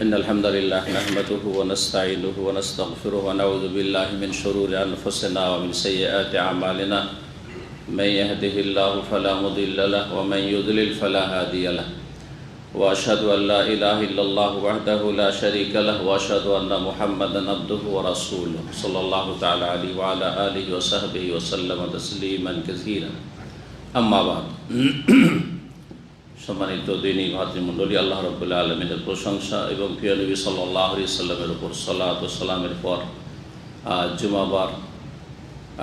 إن الحمد لله نحمده ونستعينه ونستغفره ونعوذ بالله من شرور أنفسنا ومن سيئات أعمالنا من يهده الله فلا مضل له ومن يضلل فلا هادي له وأشهد أن لا إله إلا الله وحده لا شريك له وأشهد أن محمدا عبده ورسوله صلى الله تعالى عليه وعلى آله وصحبه وسلم تسليما كثيرا أما بعد সম্মানিত দিনী ভাতৃমণ্ডলী, আল্লাহ রাব্বুল আলামিনের প্রশংসা এবং প্রিয় নবী সাল্লাল্লাহু আলাইহি সাল্লামের উপর সালাত ও সালামের পর আজ জুমাবার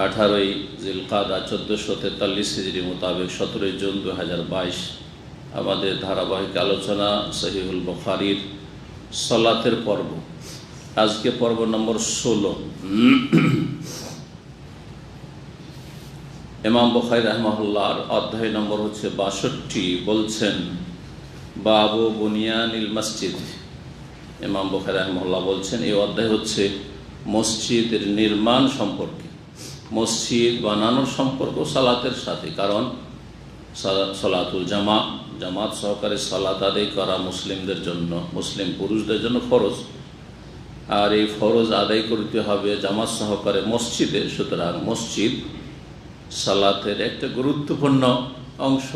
18ই জিলকাদা 1443 হিজরি মোতাবেক 17 জুন 2022 আমাদের ধারাবাহিক আলোচনা সহিহুল বুখারীর সালাতের পর্ব। আজকে পর্ব নম্বর 16। ইমাম বুখারী রাহিমাহুল্লাহর অধ্যায় নম্বর হচ্ছে 62। বলছেন বাবু বুনিয়ানিল মসজিদ। ইমাম বুখারী রাহিমাহুল্লাহ বলছেন এই অধ্যায় হচ্ছে মসজিদের নির্মাণ সম্পর্কে, মসজিদ বানানোর সম্পর্ক সালাতের সাথে। কারণ সালাতুল জামাত সহকারে সালাত আদায় করা মুসলিমদের জন্য, মুসলিম পুরুষদের জন্য ফরজ, আর এই ফরজ আদায় করতে হবে জামাত সহকারে মসজিদে। সুতরাং মসজিদ সালাতের একটা গুরুত্বপূর্ণ অংশ,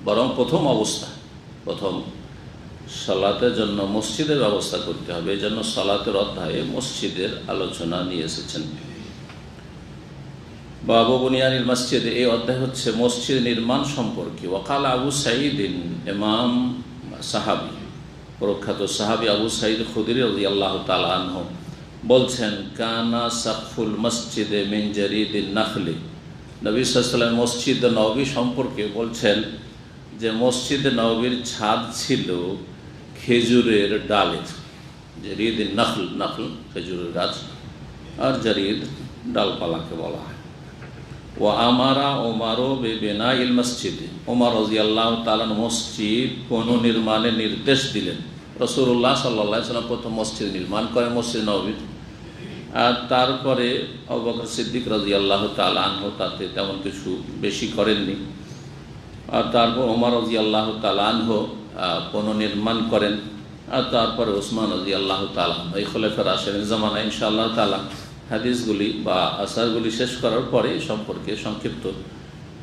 বরং প্রথম সালাতের জন্য মসজিদের ব্যবস্থা করতে হবে। এই জন্য সালাতের অধ্যায়ে মসজিদের আলোচনা নিয়ে এসেছেন। বাবু বুনিয়ানিল মসজিদ, এই অধ্যায় হচ্ছে মসজিদ নির্মাণ সম্পর্কে। ওয়াকাল আবু সাঈদিন, ইমাম সাহাবী, প্রখ্যাত সাহাবী আবু সাঈদ খুদরি রাদিয়াল্লাহু তাআলা আনহু বলছেন, কানা সাকফুল মসজিদে মিন জারিদিন নাখলি। নবী সাল্লাল্লাহু আলাইহি ওয়াসাল্লাম মসজিদ নববী সম্পর্কে বলছেন যে মসজিদ নববীর ছাদ ছিল খেজুরের ডালের। জারিদ নাখল খেজুরের গাছ, আর জারিদ ডালপালাকে বলা হয়। ওয়া আমারা ওমারও বিবিনাইল মসজিদ, ওমর রাদিয়াল্লাহু তাআলা মসজিদ পুনর্নির্মাণের নির্দেশ দিলেন। রাসূলুল্লাহ সাল্লাল্লাহু আলাইহি ওয়াসাল্লাম প্রথম মসজিদ নির্মাণ করেন মসজিদ নববী, আর তারপরে আবু বকর সিদ্দিক রাদিয়াল্লাহু তাআলা আনহু তাতে তেমন কিছু বেশি করেননি। আর তারপর ওমর রাদিয়াল্লাহু তাআলা আনহু পুনর্নির্মাণ করেন, আর তারপরে ওসমান রাদিয়াল্লাহু তাআলা। এই খোলাফায়ে রাশিদিন জামানায় ইনশাআল্লাহ তাআলা হাদিসগুলি বা আসারগুলি শেষ করার পরে সম্পর্কে সংক্ষিপ্ত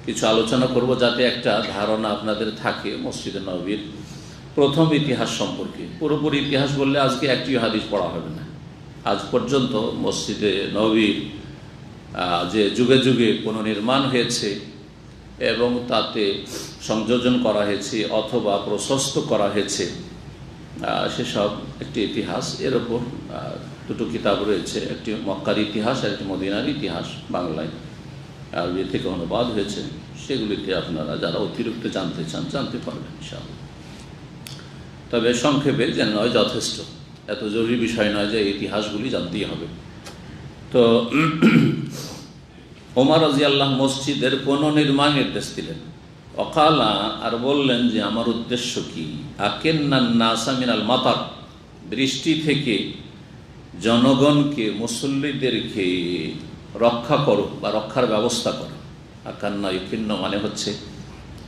কিছু আলোচনা করব, যাতে একটা ধারণা আপনাদের থাকে মসজিদে নববীর প্রথম ইতিহাস সম্পর্কে। পুরোপুরি ইতিহাস বললে আজকে একটি হাদিস পড়া হবে না। আজ পর্যন্ত মসজিদে নববীর যে যুগে যুগে পুনর্নির্মাণ হয়েছে এবং তাতে সংযোজন করা হয়েছে অথবা প্রশস্ত করা হয়েছে, সেসব একটি ইতিহাস। এর ওপর দুটো কিতাব রয়েছে, একটি মক্কার ইতিহাস আর একটি মদিনার ইতিহাস, বাংলায় আরবি থেকে অনুবাদ হয়েছে। সেগুলিতে আপনারা যারা অতিরিক্ত জানতে চান জানতে পারবেন ইনশাআল্লাহ। তবে সংক্ষেপে যেন নয় যথেষ্ট, এত জরুরি বিষয় নয় যে ইতিহাসগুলি জানতেই হবে। তো ওমর রাদিয়াল্লাহু মসজিদের পুনর্নির্মাণ নির্দেশ দিলেন। ওয়াকালা, আর বললেন যে আমার উদ্দেশ্য কি, আকিন্নান নাসা মিনাল মাতার, বৃষ্টি থেকে জনগণকে, মুসল্লিদেরকে রক্ষা করো বা রক্ষার ব্যবস্থা করো। আকান্না ইকিন্ন মানে হচ্ছে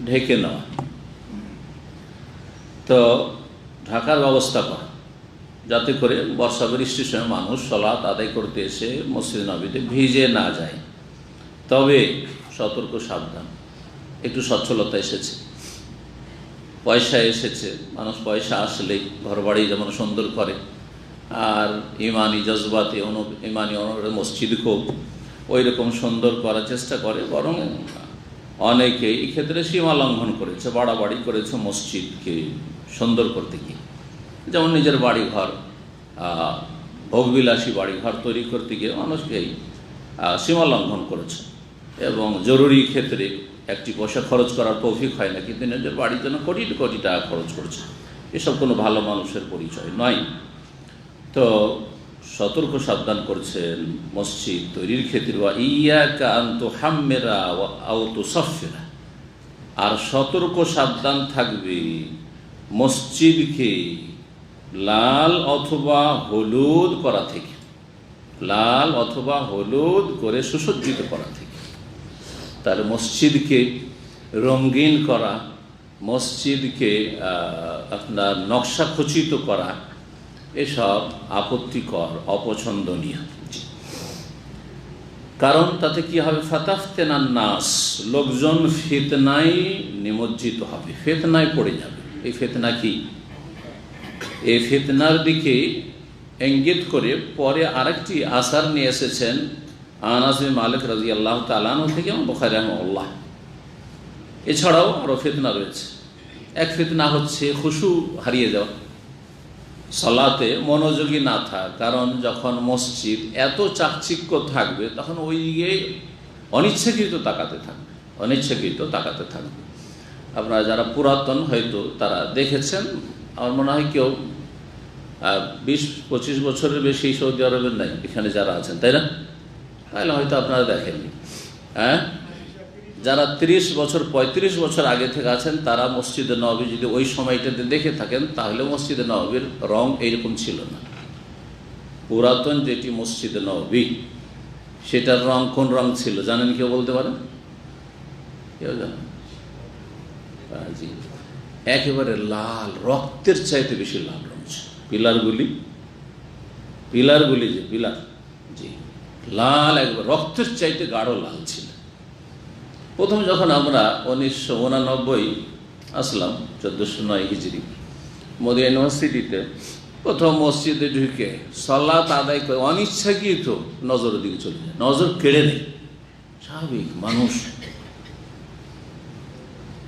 ঢেকে নেওয়া, তো ঢাকার ব্যবস্থা করা, যাতে করে বর্ষা বৃষ্টির সময় মানুষ সালাত আদায় করতে এসে মসজিদ নববীতে ভিজে না যায়। তবে সতর্ক সাবধান, একটু সচ্ছলতা এসেছে, পয়সা এসেছে। মানুষ পয়সা আসলেই ঘরবাড়ি যেমন সুন্দর করে, আর ইমানি জজবাতে ইমানি মসজিদকেও ওই রকম সুন্দর করার চেষ্টা করে। বরং অনেকে এই ক্ষেত্রে সীমা লঙ্ঘন করেছে, বাড়াবাড়ি করেছে মসজিদকে সুন্দর করতে গিয়ে। যেমন নিজের বাড়িঘর, ভোগবিলাসী বাড়িঘর তৈরি করতে গিয়ে মানুষকেই সীমা লঙ্ঘন করেছে, এবং জরুরি ক্ষেত্রে একটি পয়সা খরচ করার তৌফিক হয় না, কিন্তু নিজের বাড়ির জন্য কোটি কোটি টাকা খরচ করছে। এসব কোনো ভালো মানুষের পরিচয় নয়। তো সতর্ক সাবধান করছেন মসজিদ তৈরির ক্ষেত্রে। ওয়া ইয়াকা আন তুহাম্মিরা আও তুসাফফিরা, আর সতর্ক সাবধান থাকবে মসজিদকে লাল অথবা হলুদ করা থেকে, লাল অথবা হলুদ করে সুসজ্জিত করা থেকে। তার মসজিদকে রঙিন করা, মসজিদকে আপনার নকশা খচিত করা, এসব আপত্তিকর, অপছন্দনীয়। কারণ তাতে কি হবে? ফাতাফতেনান নাস, লোকজন ফিতনায় নিমজ্জিত হবে, ফিতনায় পড়ে যাবে। এই ফিতনা কি? এই ফিতনার দিকে ইঙ্গিত করে পরে আরেকটি আসার নিয়ে এসেছেন আনাস বিন মালিক রাদিয়াল্লাহু তাআলা আনহু থেকে এবং বুখারী রাহিমাহুল্লাহ। এছাড়াও আরও ফিতনা রয়েছে। এক ফিতনা হচ্ছে খুশু হারিয়ে যাওয়া, সালাতে মনোযোগী না থাকা। কারণ যখন মসজিদ এত চাকচিক্য থাকবে তখন ওই দিকে অনিচ্ছাকৃত তাকাতে থাকবে, অনিচ্ছাকৃত তাকাতে থাকবে। আপনারা যারা পুরাতন হয়তো তারা দেখেছেন, আমার মনে হয় কেউ 20-25 বছরের বেশি সৌদি আরবের নাই এখানে যারা আছেন, তাই না? তাহলে হয়তো আপনারা দেখেননি। হ্যাঁ, যারা 30 বছর 35 বছর আগে থেকে আছেন তারা মসজিদে নববী যদি ওই সময়টাতে দেখে থাকেন তাহলে মসজিদে নববীর রং এইরকম ছিল না। পুরাতন যেটি মসজিদে নববী সেটার রং কোন রং ছিল জানেন? কেউ বলতে পারেন? কেউ জানেন? জি, একেবারে লাল, রক্তের চাইতে বেশি লাল রং ছিল। পিলারগুলি যে পিলার, জি, লাল, একবার রক্তের চাইতে গাঢ় লাল ছিল। প্রথম যখন আমরা 1989 আসলাম, 1409 হিজরি, মদিনা ইউনিভার্সিটিতে প্রথম মসজিদে ঢুকে সালাত আদায় করে অনিচ্ছাকৃত নজরের দিকে চলে যায়, নজর কেড়ে নেই। স্বাভাবিক মানুষ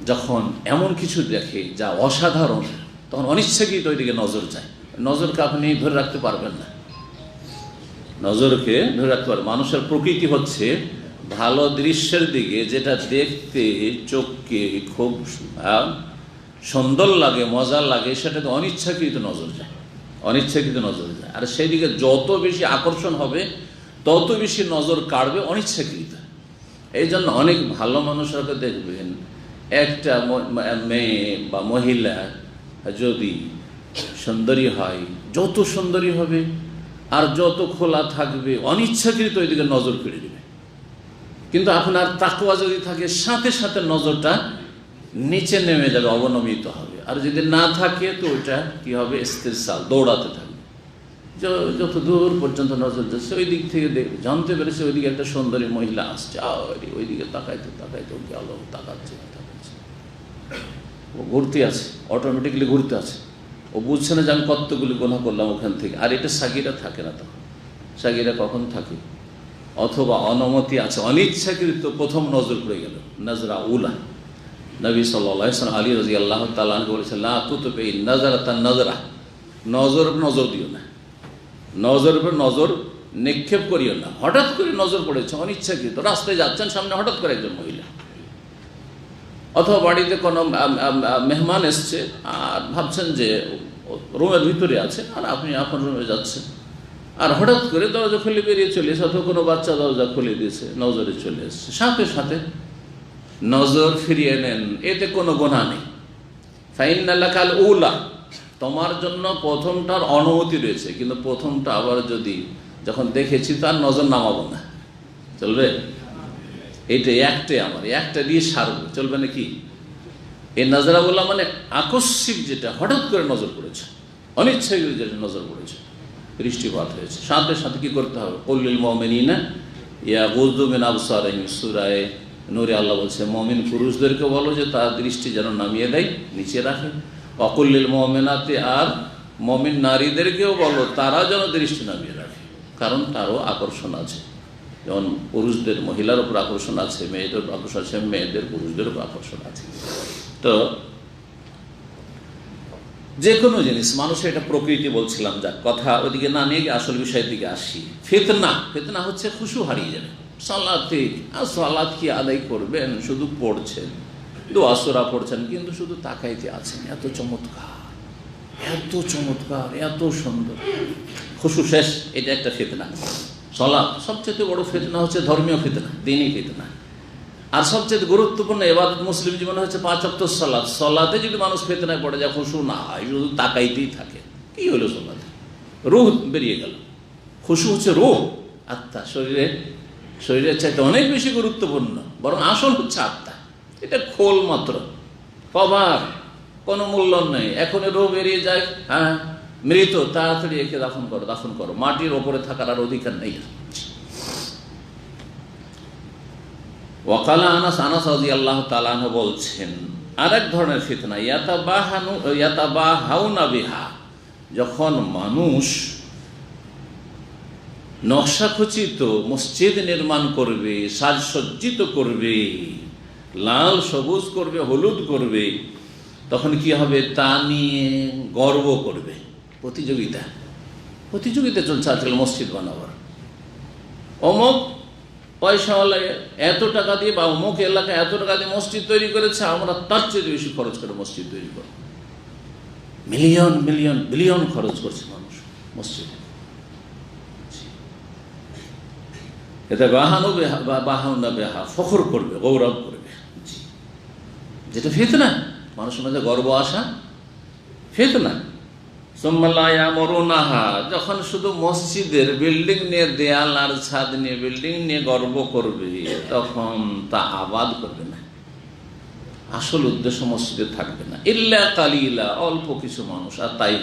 যখন এমন কিছু দেখে যা অসাধারণ তখন অনিচ্ছাকৃত ওই দিকে নজর যায়। নজরকে আপনি ধরে রাখতে পারবেন না, নজরকে ধরে রাখতে পারবেন। মানুষের প্রকৃতি হচ্ছে ভালো দৃশ্যের দিকে, যেটা দেখতে চোখকে খুব সুন্দর লাগে, মজার লাগে, সেটাকে অনিচ্ছাকৃত নজর যায়, অনিচ্ছাকৃত নজর যায়। আর সেই দিকে যত বেশি আকর্ষণ হবে তত বেশি নজর কাড়বে অনিচ্ছাকৃত। এই জন্য অনেক ভালো মানুষকে দেখবেন, একটা মেয়ে বা মহিলা যদি সুন্দরী হয়, যত সুন্দরী হবে আর যত খোলা থাকবে অনিচ্ছাকৃত ওই দিকে নজর কেড়ে দেবে। কিন্তু আপনার তাকওয়া যদি থাকে সাথে সাথে নজরটা নিচে নেমে যাবে, অবনমিত হবে। আর যদি না থাকে তো ওইটা কি হবে? ইস্তিরসাল, দৌড়াতে থাকবে। যত দূর পর্যন্ত নজর যাচ্ছে ওই দিক থেকে জানতে পেরেছে ওইদিকে একটা সুন্দরী মহিলা আসছে, ওই দিকে তাকাইতে তাকাইতে গেল, তাকাচ্ছে, ও ঘুরতে আছে, অটোমেটিকলি ঘুরতে আছে। ও বুঝছে না যে আমি কতগুলি গুনাহ করলাম ওখান থেকে। আর এটা সাগীরা থাকে না, তখন সাগীরা কখন থাকে? অথবা অনুমতি আছে, অনিচ্ছাকৃত প্রথম নজর পড়ে গেল, নজরা উলা। নবী সাল্লাল্লাহু আলাইহি ওয়াসাল্লাম আলী রাদিয়াল্লাহু তাআলা আনহু বলেছেন, লা তুতবি নাযারাতান নাযরা, নজর নজর দিও না, নজরের উপর নজর নিক্ষেপ করিও না। হঠাৎ করে নজর পড়েছে অনিচ্ছাকৃত, রাস্তায় যাচ্ছেন, সামনে হঠাৎ করে একজন মহিলা, অথবা বাড়িতে কোনো মেহমান এসছে আর ভাবছেন যে রুমের ভিতরে আছে আর আপনি আপনার রুমে যাচ্ছেন, আর হঠাৎ করে দরজা খুলে বেরিয়ে চলে এসে, অথবা কোনো বাচ্চা দরজা খুলে দিয়েছে, নজরে চলে এসছে, সাথে সাথে নজর ফিরিয়ে নেন, এতে কোনো গুনাহ নেই। ফাইন্না লাকাল উলা, তোমার জন্য প্রথমটার অনুমতি রয়েছে, কিন্তু প্রথমটা আবার যদি যখন দেখেছি তার নজর নামাবো না, চলবে? এইটা একটাই, আমার একটা দিয়ে সারবো, চলবে নাকি? এই নজরা বলা মানে আকস্মিক, যেটা হঠাৎ করে নজর পড়েছে, অনিচ্ছাকৃত যেটা নজর পড়েছে, দৃষ্টিপাত হয়েছে, সাথে সাথে কি করতে হবে? কুল্লিল মুমিনিনা ইয়াগুযু মিন আবসারিহিম, সূরা নূরে আল্লাহ বলছে মুমিন পুরুষদেরকে বলো যে তার দৃষ্টি যেন নামিয়ে দেয়, নিচে রাখে। ওয়াকুল্লিল মুমিনাতি, আর মুমিন নারীদেরকেও বলো তারা যেন দৃষ্টি নামিয়ে রাখে, কারণ তারও আকর্ষণ আছে। যেমন পুরুষদের মহিলার উপর আকর্ষণ আছে, মেয়েদের উপর আকর্ষণ আছে, মেয়েদের পুরুষদের উপর আকর্ষণ আছে। তো যে কোনো জিনিস মানুষের এটা প্রকৃতি বলছিলাম, যাক কথা ওইদিকে না নিয়ে গিয়ে আসল বিষয়ের দিকে আসি। ফিতনা, ফিতনা হচ্ছে খুশু হারিয়ে যাবে সালাতে। আর সালাত কি আদায় করবেন? শুধু পড়ছেন, দোয়া সূরা পড়ছেন, কিন্তু শুধু তাকাইতে আছেন, এত চমৎকার, এত চমৎকার, এত সুন্দর, খুশু শেষ। এটা একটা ফিতনা। সালাত সবচেয়ে বড় ফিতনা হচ্ছে ধর্মীয় ফিতনা, দ্বীনি ফিতনা। আর সবচেয়ে গুরুত্বপূর্ণ ইবাদত মুসলিম জীবনে হচ্ছে 5 ওয়াক্ত সালাত। সালাতে যদি মানুষ ফিতনায় পড়ে যায়, খুশু না হয়, শুধু তাকাইতেই থাকে, কি হলো? সালাতে রূহ বেরিয়ে গেল। খুশু হচ্ছে রূহ, আত্মা, শরীরের চাইতে অনেক বেশি গুরুত্বপূর্ণ, বরং আসল হচ্ছে আত্মা। এটা খোল মাত্র, কভার, কোনো মূল্য নেই। এখন রূহ বেরিয়ে যায়, হ্যাঁ মৃত, তাড়াতাড়ি একে দাফন করো, দাফন করো, মাটির ওপরে থাকার আর অধিকার নেই। ওয়াকালা আনাস, আনাস রাদিয়াল্লাহু তাআলা আনহু বলছেন, আরেক ধরনের ফিতনা, ইয়াতাবাহাউনা বিহা, যখন মানুষ নকশাখচিত মসজিদ নির্মাণ করবে, সাজসজ্জিত করবে, লাল সবুজ করবে, হলুদ করবে, তখন কি হবে? তা নিয়ে গর্ব করবে। প্রতিযোগিতা চলছে আজকাল মসজিদ বানাবার। অমুক পয়সাওয়ালা এত টাকা দিয়ে বা অমুক এলাকায় এত টাকা দিয়ে মসজিদ তৈরি করেছে, আমরা তার চেয়ে বেশি খরচ করে মসজিদ তৈরি করব। মিলিয়ন মিলিয়ন বিলিয়ন খরচ করছে মানুষ মসজিদে। এতে বাহাউনা বেহা, ফখর করবে, গৌরব করবে, যেটা ফিতনা, মানুষের মধ্যে গর্ব আসা ফিতনা। যখন শুধু মসজিদের বিল্ডিং নিয়ে, দেয়াল আর ছাদ নিয়ে, বিল্ডিং নিয়ে গর্ব করবে, তখন তা আবাদ করবে না, আসল উদ্দেশ্য মসজিদে থাকবে না। ইল্লা কালিলা, অল্প কিছু মানুষ, আর তাই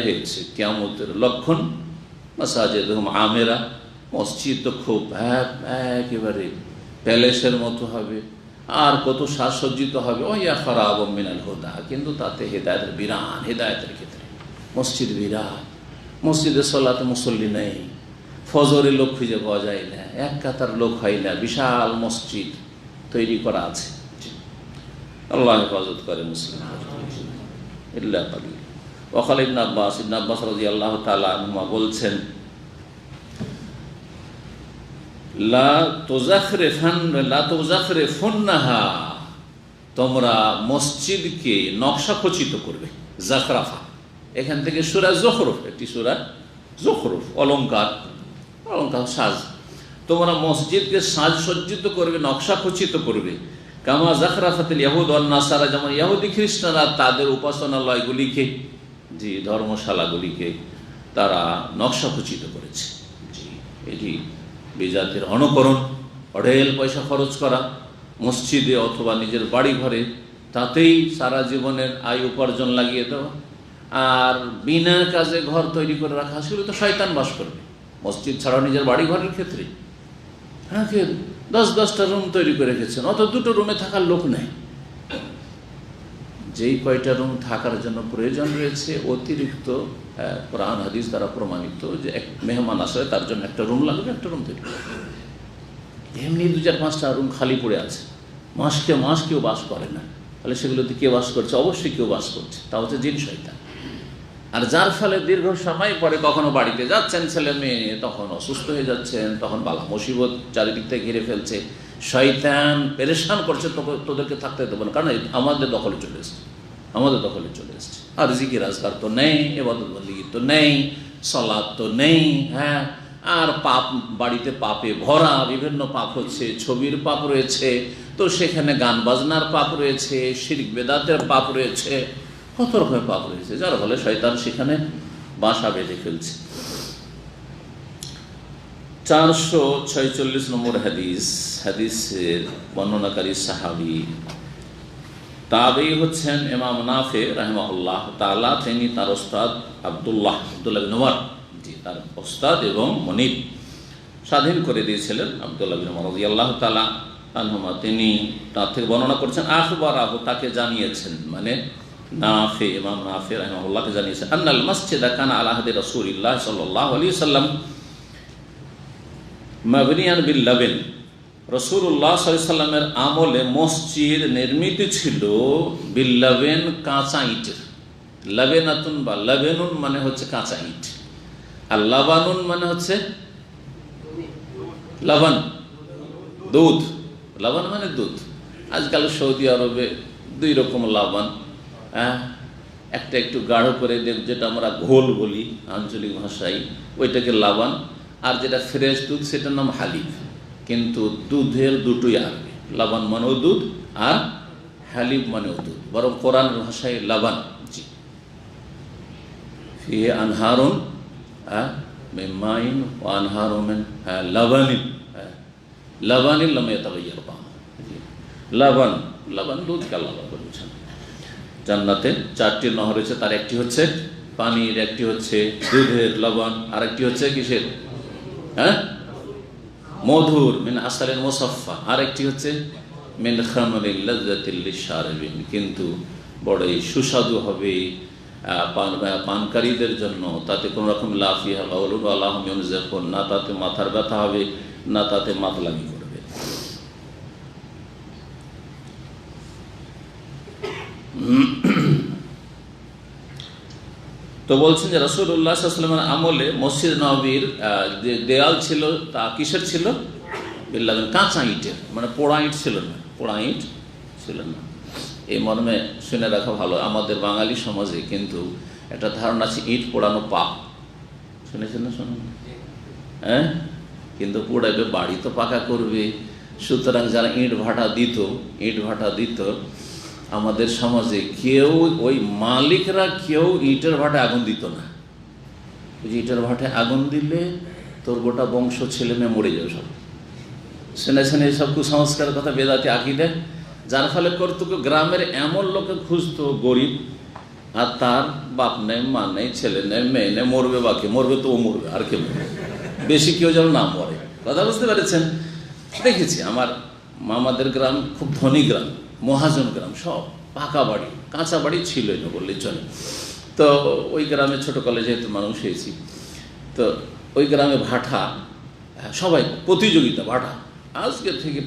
হয়েছে কিয়ামতের লক্ষণ। মাসাজিদুহুম আমেরা, মসজিদ তো খুব একেবারে প্যালেসের মতো হবে, আর কত সাজসজ্জিত হবে। ওয়া খারাব মিনাল হুদা, কিন্তু তাতে হেদায়েতের বিরান, হেদায়েতের ক্ষেত্রে মসজিদ বিরান। মসজিদে সলাতে মুসল্লি নেই, ফজরে লোক খুঁজে পাওয়া যায় না, এক কাতার লোক হয় না, বিশাল মসজিদ তৈরি করা আছে। আল্লাহ হেফাজত করে মুসলিম। ইল্লা কালিল। ওয়াকাল ইবনে আব্বাস, ইবনে আব্বাস রাদিয়াল্লাহু তাআলা আনহুমা বলছেন, লা তুযাখরিফুন্নাহা, তোমরা মসজিদকে নকশাখচিত করবে। জাখরাফা, এখান থেকে সূরা যুখরুফ, একটি সূরা যুখরুফ, অলংকার, সাজ। তোমরা মসজিদকে সাজসজ্জিত করবে, নকশাখচিত করবে। কামা জাখরাফাতিল ইয়াহুদ ওয়ান নাসারা, যেমন ইহুদি খ্রিস্টানরা তাদের উপাসনালয়গুলিকে, জি ধর্মশালাগুলিকে তারা নকশাখচিত করেছে। জি, এটি বিজাতির অনুকরণ, অঢেল পয়সা খরচ করা মসজিদে অথবা নিজের বাড়ি ঘরে, তাতেই সারা জীবনের আয় উপার্জন লাগিয়ে দেওয়া, আর বিনা কাজে ঘর তৈরি করে রাখা, সেগুলো তো শয়তান বাস করবে। মসজিদ ছাড়াও নিজের বাড়ি ঘরের ক্ষেত্রে 10-10টা রুম তৈরি করে রেখেছেন, অত দুটো রুমে থাকার লোক নেই। যেই কয়টা রুম থাকার জন্য প্রয়োজন রয়েছে, অতিরিক্ত কোরআন হাদিস দ্বারা প্রমাণিত যে এক মেহমান আসলে তার জন্য একটা রুম লাগবে, একটা রুম তৈরি করবে। এমনি 2-4-5টা রুম খালি পড়ে আছে, মাসকে মাস কেউ বাস করে না, তাহলে সেগুলোতে কে বাস করছে? অবশ্যই কেউ বাস করছে, তা হচ্ছে জিন শয়তান। আর যার ফলে দীর্ঘ সময় পরে কখনো বাড়িতে যাচ্ছেন ছেলে মেয়ে, তখন অসুস্থ হয়ে যাচ্ছেন, তখন বালা মুসিবত চারিদিক থেকে ঘিরে ফেলছে, শয়তান পেরেশান করছে, তোদেরকে থাকতে দেবো না, কারণ আমাদের দখলে চলে এসছে। আর জিকির আজকার তো নেই, ইবাদত বন্দেগী তো নেই, সালাত তো নেই, হ্যাঁ, আর পাপ, বাড়িতে পাপে ভরা, বিভিন্ন পাপ হচ্ছে, ছবির পাপ রয়েছে, তো সেখানে গান বাজনার পাপ রয়েছে, শিরক বেদাতের পাপ রয়েছে, কত রকমের পাপ রয়েছে, যার ফলে শয়তান সেখানে বাসা বেঁধে ফেলছে। 446 নম্বর হাদিসের বর্ণনাকারী সাহাবী তাবেঈ হচ্ছেন ইমাম নাফি রাহিমাহুল্লাহ তাআলা। তিনি তার ওস্তাদ আব্দুল্লাহ বিন উমর, জি তার ওস্তাদ এবং মনিব, স্বাধীন করে দিয়েছিলেন আব্দুল্লাহ বিন উমর রাদিয়াল্লাহু তাআলা আনহুমা। তিনি তার থেকে বর্ণনা করছেন, আখবারাহু, তাকে জানিয়েছেন, মানে নাফি, ইমাম নাফি রাহিমাহুল্লাহকে জানিয়েছেন, আন্নাল মসজিদা কানা আলা আহদি রাসূলিল্লাহ সাল্লাল্লাহু আলাইহি ওয়াসাল্লাম মাবনিয়ান বিল লাবান। রাসূলুল্লাহ সাল্লাল্লাহু আলাইহি ওয়াসাল্লামের আমলে মসজিদ নির্মিত ছিল বিল লাবান, কাঁচা ইটের। লাবানাতুন বা লাবানুন মানে হচ্ছে কাঁচা ইট, আর লাবানুন মানে হচ্ছে লাবান, দুধ। লাবান মানে দুধ। আজকাল সৌদি আরবে 2 রকম লাবান, একটা একটু গাঢ় করে, যেটা আমরা ঘোল বলি আঞ্চলিক ভাষায়, ওইটাকে লাবান, আর যেটা ফ্রেশ দুধ সেটার নাম হালিব। কিন্তু দুধের দুটোই আসবে, লাবান মানেও দুধ আর হালিব মানেও দুধ, বরং কোরআন ভাষায় লাবান। জি, ফিহে আনহারুন মিন মাইন ওয়া আনহারুন মিন লাবানিন, লাবানিন লাম ইয়াতাগায়্যার তা'আমুহু। লাবান দুধ কে লাবান বলছেন। জান্নাতে 4টি নহর রয়েছে, তার একটি হচ্ছে পানির, একটি হচ্ছে দুধের লবণ, আর একটি হচ্ছে কিসের, হ্যাঁ, মধুর, মিন আসালিন মুসাফফা, আর একটি হচ্ছে মিন খামরিল লাযযাতিল লিশারিবিন, কিন্তু বড়ই সুস্বাদু হবে পানকারীদের জন্য, তাতে কোনো রকম লাফিয়া গাউলুন ওয়ালা হুম ইউনজাফুন, না তাতে মাথার ব্যথা হবে, না তাতে মাতলামি করবে। তো বলছেন যে রাসূলুল্লাহ সাল্লাল্লাহু আলাইহি ওয়াসাল্লামের আমলে মসজিদ নববীর যে দেয়াল ছিল তা কিসের ছিল? বিল্লাহ, কাঁচা ইটের, মানে পোড়া ইট ছিল না, পোড়া ইট ছিল না। এই মর্মে শুনে রাখা ভালো, আমাদের বাঙালি সমাজে কিন্তু একটা ধারণা আছে ইট পোড়ানো পাপ। শুনেছেন না? শুনুন, হ্যাঁ, কিন্তু পোড়াবে, বাড়ি তো পাকা করবে। সুতরাং যারা ইট ভাটা দিত আমাদের সমাজে, কেউ ওই মালিকরা কেউ ইটের ভাটায় আগুন দিত না। ইটের ভাটায় আগুন দিলে তোর গোটা বংশ ছেলে মেয়ে মরে যাবে সব। শুনেছেন এইসব কুসংস্কারের কথা, বেদাতি আকীদা, যার ফলে করতো গ্রামের এমন লোকে খুঁজতো গরিব, আর তার বাপ নেই, মা নেই, ছেলে নেই, মেয়ে নেই, মরবে, বাকি মরবে তো ও মরবে, আর কে মরবে, বেশি কেউ যেন না মরে। কথা বুঝতে পেরেছেন? দেখেছি আমার মামাদের গ্রাম খুব ধনী গ্রাম, মহাজন গ্রাম, সব পাকা বাড়ি, কাঁচা বাড়ি ছিলই না বললেই চলে। তো ওই গ্রামে ছোটো কলেজে তো মানুষ হয়েছি, তো ওই গ্রামে ভাটা, সবাই প্রতিযোগিতা, ভাটা আজকে থেকে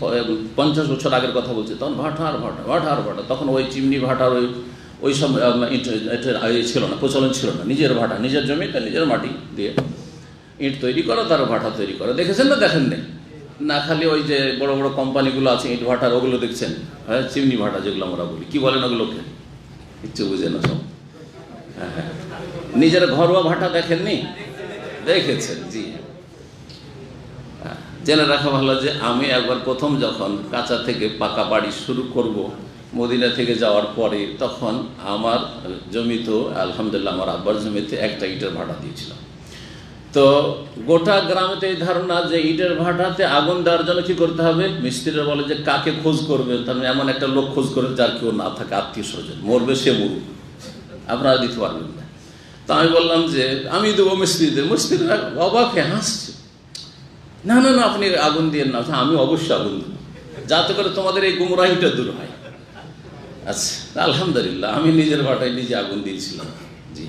50 বছর আগের কথা বলছি, তখন ভাটা আর ভাটা। তখন ওই চিমনি ভাটার ওই সব ছিল না, প্রচলন ছিল না। নিজের ভাটা, নিজের জমিতে নিজের মাটি দিয়ে ইট তৈরি করা, তার ভাটা তৈরি করা। দেখেছেন না? দেখেন নেই না? খালি ওই যে বড় বড় কোম্পানিগুলো আছে ইট ভাটার, ওগুলো দেখছেন, হ্যাঁ, চিমনি ভাটা যেগুলো আমরা বলি, কি বলেন ওগুলোকে? কিচ্ছু বুঝে না সব। হ্যাঁ, নিজের ঘরোয়া ভাটা দেখেননি? দেখেছেন? জি। জেনে রাখা ভালো যে আমি একবার প্রথম যখন কাঁচা থেকে পাকা বাড়ি শুরু করব মদিনা থেকে যাওয়ার পরে, তখন আমার জমিতে, আলহামদুলিল্লাহ আমার আব্বার জমিতে একটা ইটের ভাটা দিয়েছিলাম। তো গোটা গ্রামেতে এই ধারণা যে ইটের ভাটাতে আগুন দেওয়ার জন্য কি করতে হবে, মিস্ত্রিরা বলে যে কাকে খোঁজ করবে, তার মানে এমন একটা লোক খোঁজ করবে যার কেউ না থাকে, আত্মীয় স্বজন, মরবে সে মরুক, আপনারা দিতে পারবেন না। তো আমি বললাম যে আমি দেবো মিস্ত্রিদের। মিস্ত্রিরা অবাক হয়ে হাসছে, না না না, আপনি আগুন দিয়ে না। আমি অবশ্যই আগুন দেবো, যাতে করে তোমাদের এই গুমরাহিটা দূর হয়। আচ্ছা, আলহামদুলিল্লাহ আমি নিজের ভাটায় নিজে আগুন দিয়েছিলাম। জি,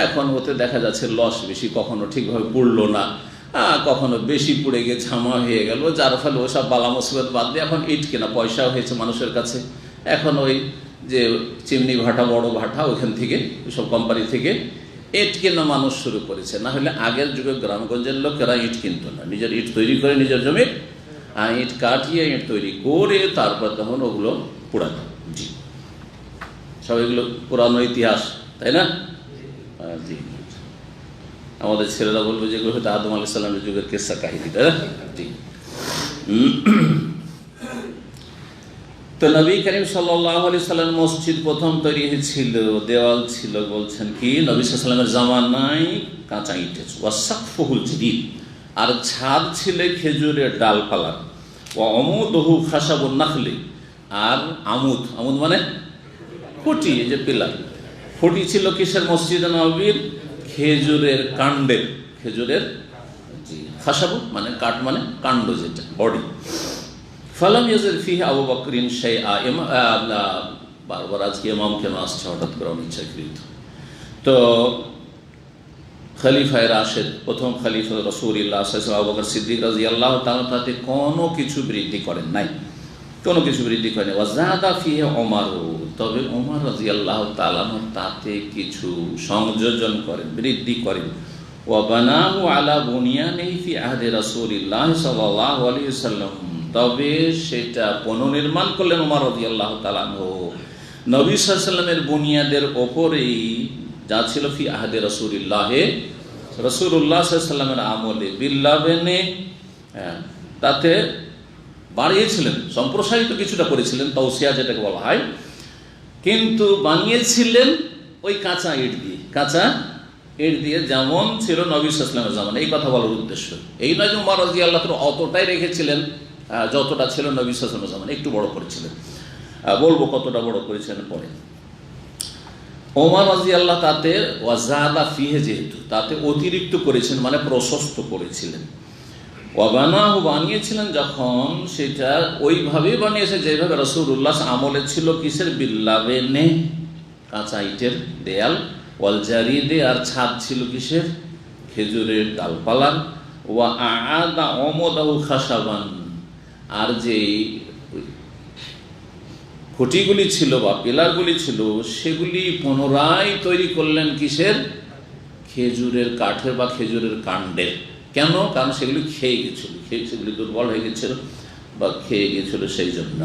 এখন ওতে দেখা যাচ্ছে লস বেশি, কখনো ঠিকভাবে পুড়লো না, কখনো বেশি পুড়ে গিয়ে ঝামা হয়ে গেল, যার ফলে ওসব বালা মুসিবত বাদ দিয়ে এখন ইট কেনা, পয়সা হয়েছে মানুষের কাছে। এখন ওই যে চিমনি ভাটা, বড় ভাটা, ওইখান থেকে ওইসব কোম্পানি থেকে ইট কেনা মানুষ শুরু করেছে। না হলে আগের যুগে গ্রামগঞ্জের লোকেরা ইট কিনতো না, নিজের ইট তৈরি করে নিজের জমির ইট কাটিয়ে ইট তৈরি করে তারপর তখন ওগুলো পোড়াতো। জি, সব এগুলো পুরানো ইতিহাস, তাই না? জি, আমাদের ছেলেরা বলবে যেগুলো হয়তো আদম আলাইহিস সালামের যুগের কিসসা কাহিনী, তাই না? জি। তো নবী করিম সাল্লাল্লাহু আলাইহি সাল্লাম মসজিদ প্রথম তৈরি হয়েছিল, দেওয়াল ছিল, বলছেন কি নবী সাল্লাল্লাহু আলাইহি সাল্লামের জামানায় কাঁচা ইটের, ওয়াসাকফুহুল জাদীদ, আর ছাদ ছিল খেজুরের ডালপালার, ওয়া আমুদহু খাশাবুন নাখলি, আর আমুদ, আমুদ মানে খুঁটি, এই যে পিলার, খুঁটি ছিল কিসের? মসজিদে নববীর খেজুরের কাণ্ডের, খেজুরের, জি, খাশাবু মানে কাঠ, মানে কাণ্ড, যেটা বডি। ফালাম ইয়াজিল ফিহি আবু বকরিন শাইআ, বারবার আজকে ইমাম কেন আসছে হঠাৎ করে অনিচ্ছাকৃত। তো খলিফায়ে রাশেদ, প্রথম খলিফা রাসূলুল্লাহ সাল্লাল্লাহু আলাইহি ওয়াসাল্লাম আবু বকর সিদ্দিক রাদিয়াল্লাহু তাআলা, তাতে কোনো কিছু বৃদ্ধি করেন নাই, কোনো কিছু বৃদ্ধি করেন। ওয়াজাদা ফিহি ওমর, তবে ওমর রাদিয়াল্লাহু তাআলা তাতে কিছু সংযোজন করেন, বৃদ্ধি করেন। ওয়া বানাহু আলা বুনিয়ানিহি ফি আহদি রাসূলিল্লাহ সাল্লাল্লাহু আলাইহি ওয়াসাল্লাম, তবে সেটা পুনর্নির্মাণ করলেন ওমর রাদিয়াল্লাহু তাআলা আনহু নবী সাল্লাল্লাহু আলাইহি ওয়াসাল্লামের বুনিয়াদের ওপরেই, যা ছিল ফি আহদি রাসূলিল্লাহ, রাসূলুল্লাহ সাল্লাল্লাহু আলাইহি ওয়াসাল্লামের আমলে, বিল্লাবেনে, তাতে বাড়িয়েছিলেন, সম্প্রসারিত কিছুটা করেছিলেন, তাওসিয়া যেটাকে বলা হয়, কিন্তু বানিয়েছিলেন ওই কাঁচা ইট দিয়ে, কাঁচা ইট দিয়ে, যেমন ছিল নবী সাল্লাল্লাহু আলাইহি ওয়াসাল্লামের জামানায়। এই কথা বলার উদ্দেশ্য এই নয় যে ওমর রাদিয়াল্লাহু তাআলা অতটাই রেখেছিলেন যতটা ছিল নবী সাল্লাল্লাহু আলাইহি ওয়াসাল্লামের জামানায়, একটু বড় করেছিলেন। বলবো কতটা বড় করেছিলেন পরে। ওমর রাদিয়াল্লাহু তাতে ওয়াজাদা ফিহে, যেহেতু তাতে অতিরিক্ত করেছেন মানে প্রশস্ত করেছিলেন। ওয়াবানাহু বানিয়েছিলেন যখন, সেটা ওইভাবেই বানিয়েছে যেভাবে রাসূলুল্লাহ আমলে ছিল, কিসের? বিল্লাবেনে, কাঁচা ইটের দেয়াল, ওয়াল জারিদে, আর ছাদ ছিল কিসের? খেজুরের ডালপালার। ওয়া আআদা ওমদাহু খাশাবান, আর যে খুঁটিগুলি ছিল বা পিলারগুলি ছিল সেগুলি পুনরায় তৈরি করলেন কিসের? খেজুরের কাঠের বা খেজুরের কাণ্ডের। কেন? কারণ সেগুলি খেয়ে গেছিল, সেগুলি দুর্বল হয়ে গেছিল বা খেয়ে গেছিল, সেই জন্য।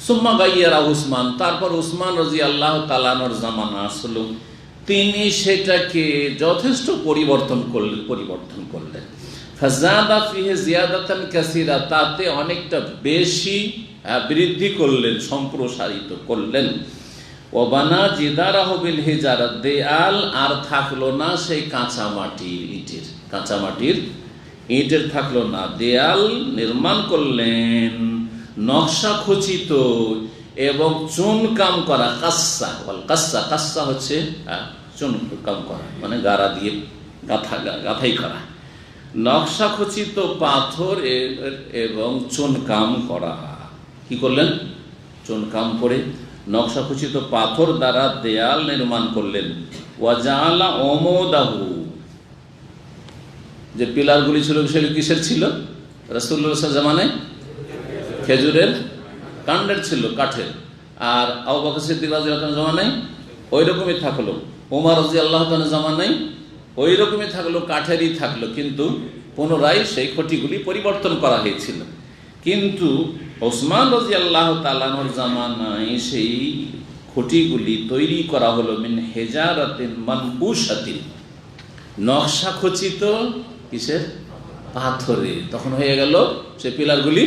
সুম্মা গাইয়ারা উসমান, তারপর উসমান রাদিয়াল্লাহু তাআলা আনহুর জামানা আসলো, তিনি সেটাকে যথেষ্ট পরিবর্তন করলেন। ফাজাদা ফিহি জিয়াদাতান কাসীরা, তাতে অনেকটা বেশি বৃদ্ধি করলেন, সম্প্রসারিত করলেন। ওয়াবানা জিদারাহু বিল হিজারা, দেয়াল আর থাকলো না সেই কাঁচামাটির ইটের থাকলো না, দেয়াল নির্মাণ করলেন নকশা খচিত এবং চুনকাম করা, কাস্সা হচ্ছে চুনকাম করা, মানে গাড়া দিয়ে গাঁথাই করা, নকশা খচিত পাথর এবং চুনকাম করা। কি করলেন? চুনকাম করে নকশা খচিত পাথর দ্বারা দেয়াল নির্মাণ করলেন। ওয়াজালা ওমদাহু, যে পিলারগুলি ছিল সেগুলি কিসের ছিল? রাসূলুল্লাহ জামানায় খেজুরের কাণ্ডের ছিল, কাঠের। আর আবু বকর সিদ্দিক রাদিয়াল্লাহু তাআলা জামানায় ওই রকমই থাকলো, ওমর রাদিয়াল্লাহু তাআলা জামানায় ওই রকমই থাকলো, কাঠেরই থাকলো, কিন্তু পুনরায় সেই খুঁটিগুলি পরিবর্তন করা হয়েছিল। কিন্তু ওসমান রাদিয়াল্লাহু তাআলা আনহুর জামানায় সেই খুঁটিগুলি তৈরি করা হলো মিন হিজারাতিন মানকুশাতিন, নকশা খচিত কিসের? পাথরে। তখন হয়ে গেল সে পিলারগুলি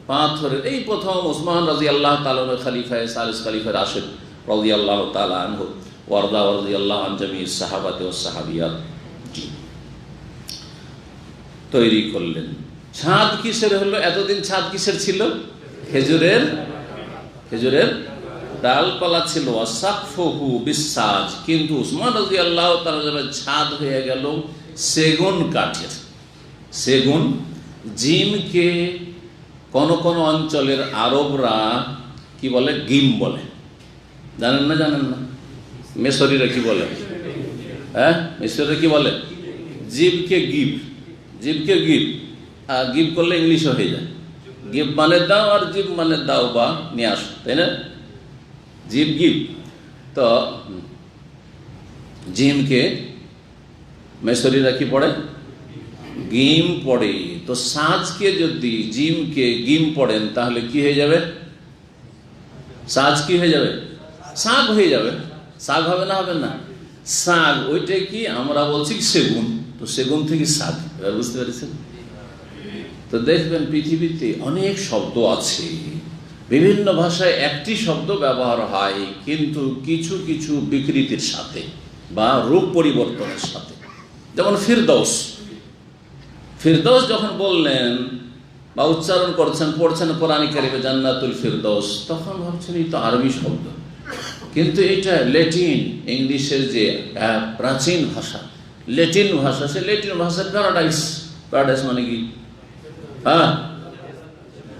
পাথরের। এই প্রথম ওসমান রাদিয়াল্লাহু তাআলা খলিফায়ে সালিস, খলিফা রাশিদ রাদিয়াল্লাহু তাআলা আনহু ওয়ারদা রাদিয়াল্লাহু আন জামিউস সাহাবাতি ওয়াস সাহাবিয়াত তৈরি করলেন। ছাদ কিসের হলো? এতদিন ছাদ কিসের ছিল? খেজুরের ডালপালা ছিল। ওয়াসাকফুহু বিসাজ, কিন্তু উসমান রাদিয়াল্লাহু তাআলা ছাদ হয়ে গেল সেগুন কাঠের। সেগুন, জিমকে কোন কোন অঞ্চলের আরবরা কি বলে? গিম বলে। জানেন না? মিশরীরা কি বলে? মিশরীরা কি বলে? জিবকে গিব, গিভ করলে ইংলিশও হয়ে যায়। গিভ মানে দাও, আর জিব মানে দাও বা নিয়ে আসো, তাই না? জিব গিভ। তো জিমকে মেসরিরা কি পড়ে? গিম পড়ে। তো সাজকে যদি জিমকে গিম পড়েন তাহলে কি হয়ে যাবে? সাজ কি হয়ে যাবে? শাক হয়ে যাবে। শাক হবে না? হবে না। শাক, ওইটা কি আমরা বলছি সেগুন, তো সেগুন থেকে শাক, এবার বুঝতে পেরেছেন? তো দেখবেন পৃথিবীতে অনেক শব্দ আছে, বিভিন্ন ভাষায় একটি শব্দ ব্যবহার হয়, কিন্তু কিছু কিছু বিকৃতির সাথে বা রূপ পরিবর্তনের সাথে। যেমন ফিরদৌস যখন বললেন বা উচ্চারণ করছেন, পড়ছেন কোরআনে কারিমে জান্নাতুল ফিরদৌস, তখন ভাবছেন এই তো আরবি শব্দ, কিন্তু এটা ল্যাটিন, ইংলিশের যে প্রাচীন ভাষা, ল্যাটিন ভাষা, সে ল্যাটিন ভাষার প্যারাডাইস মানে কি?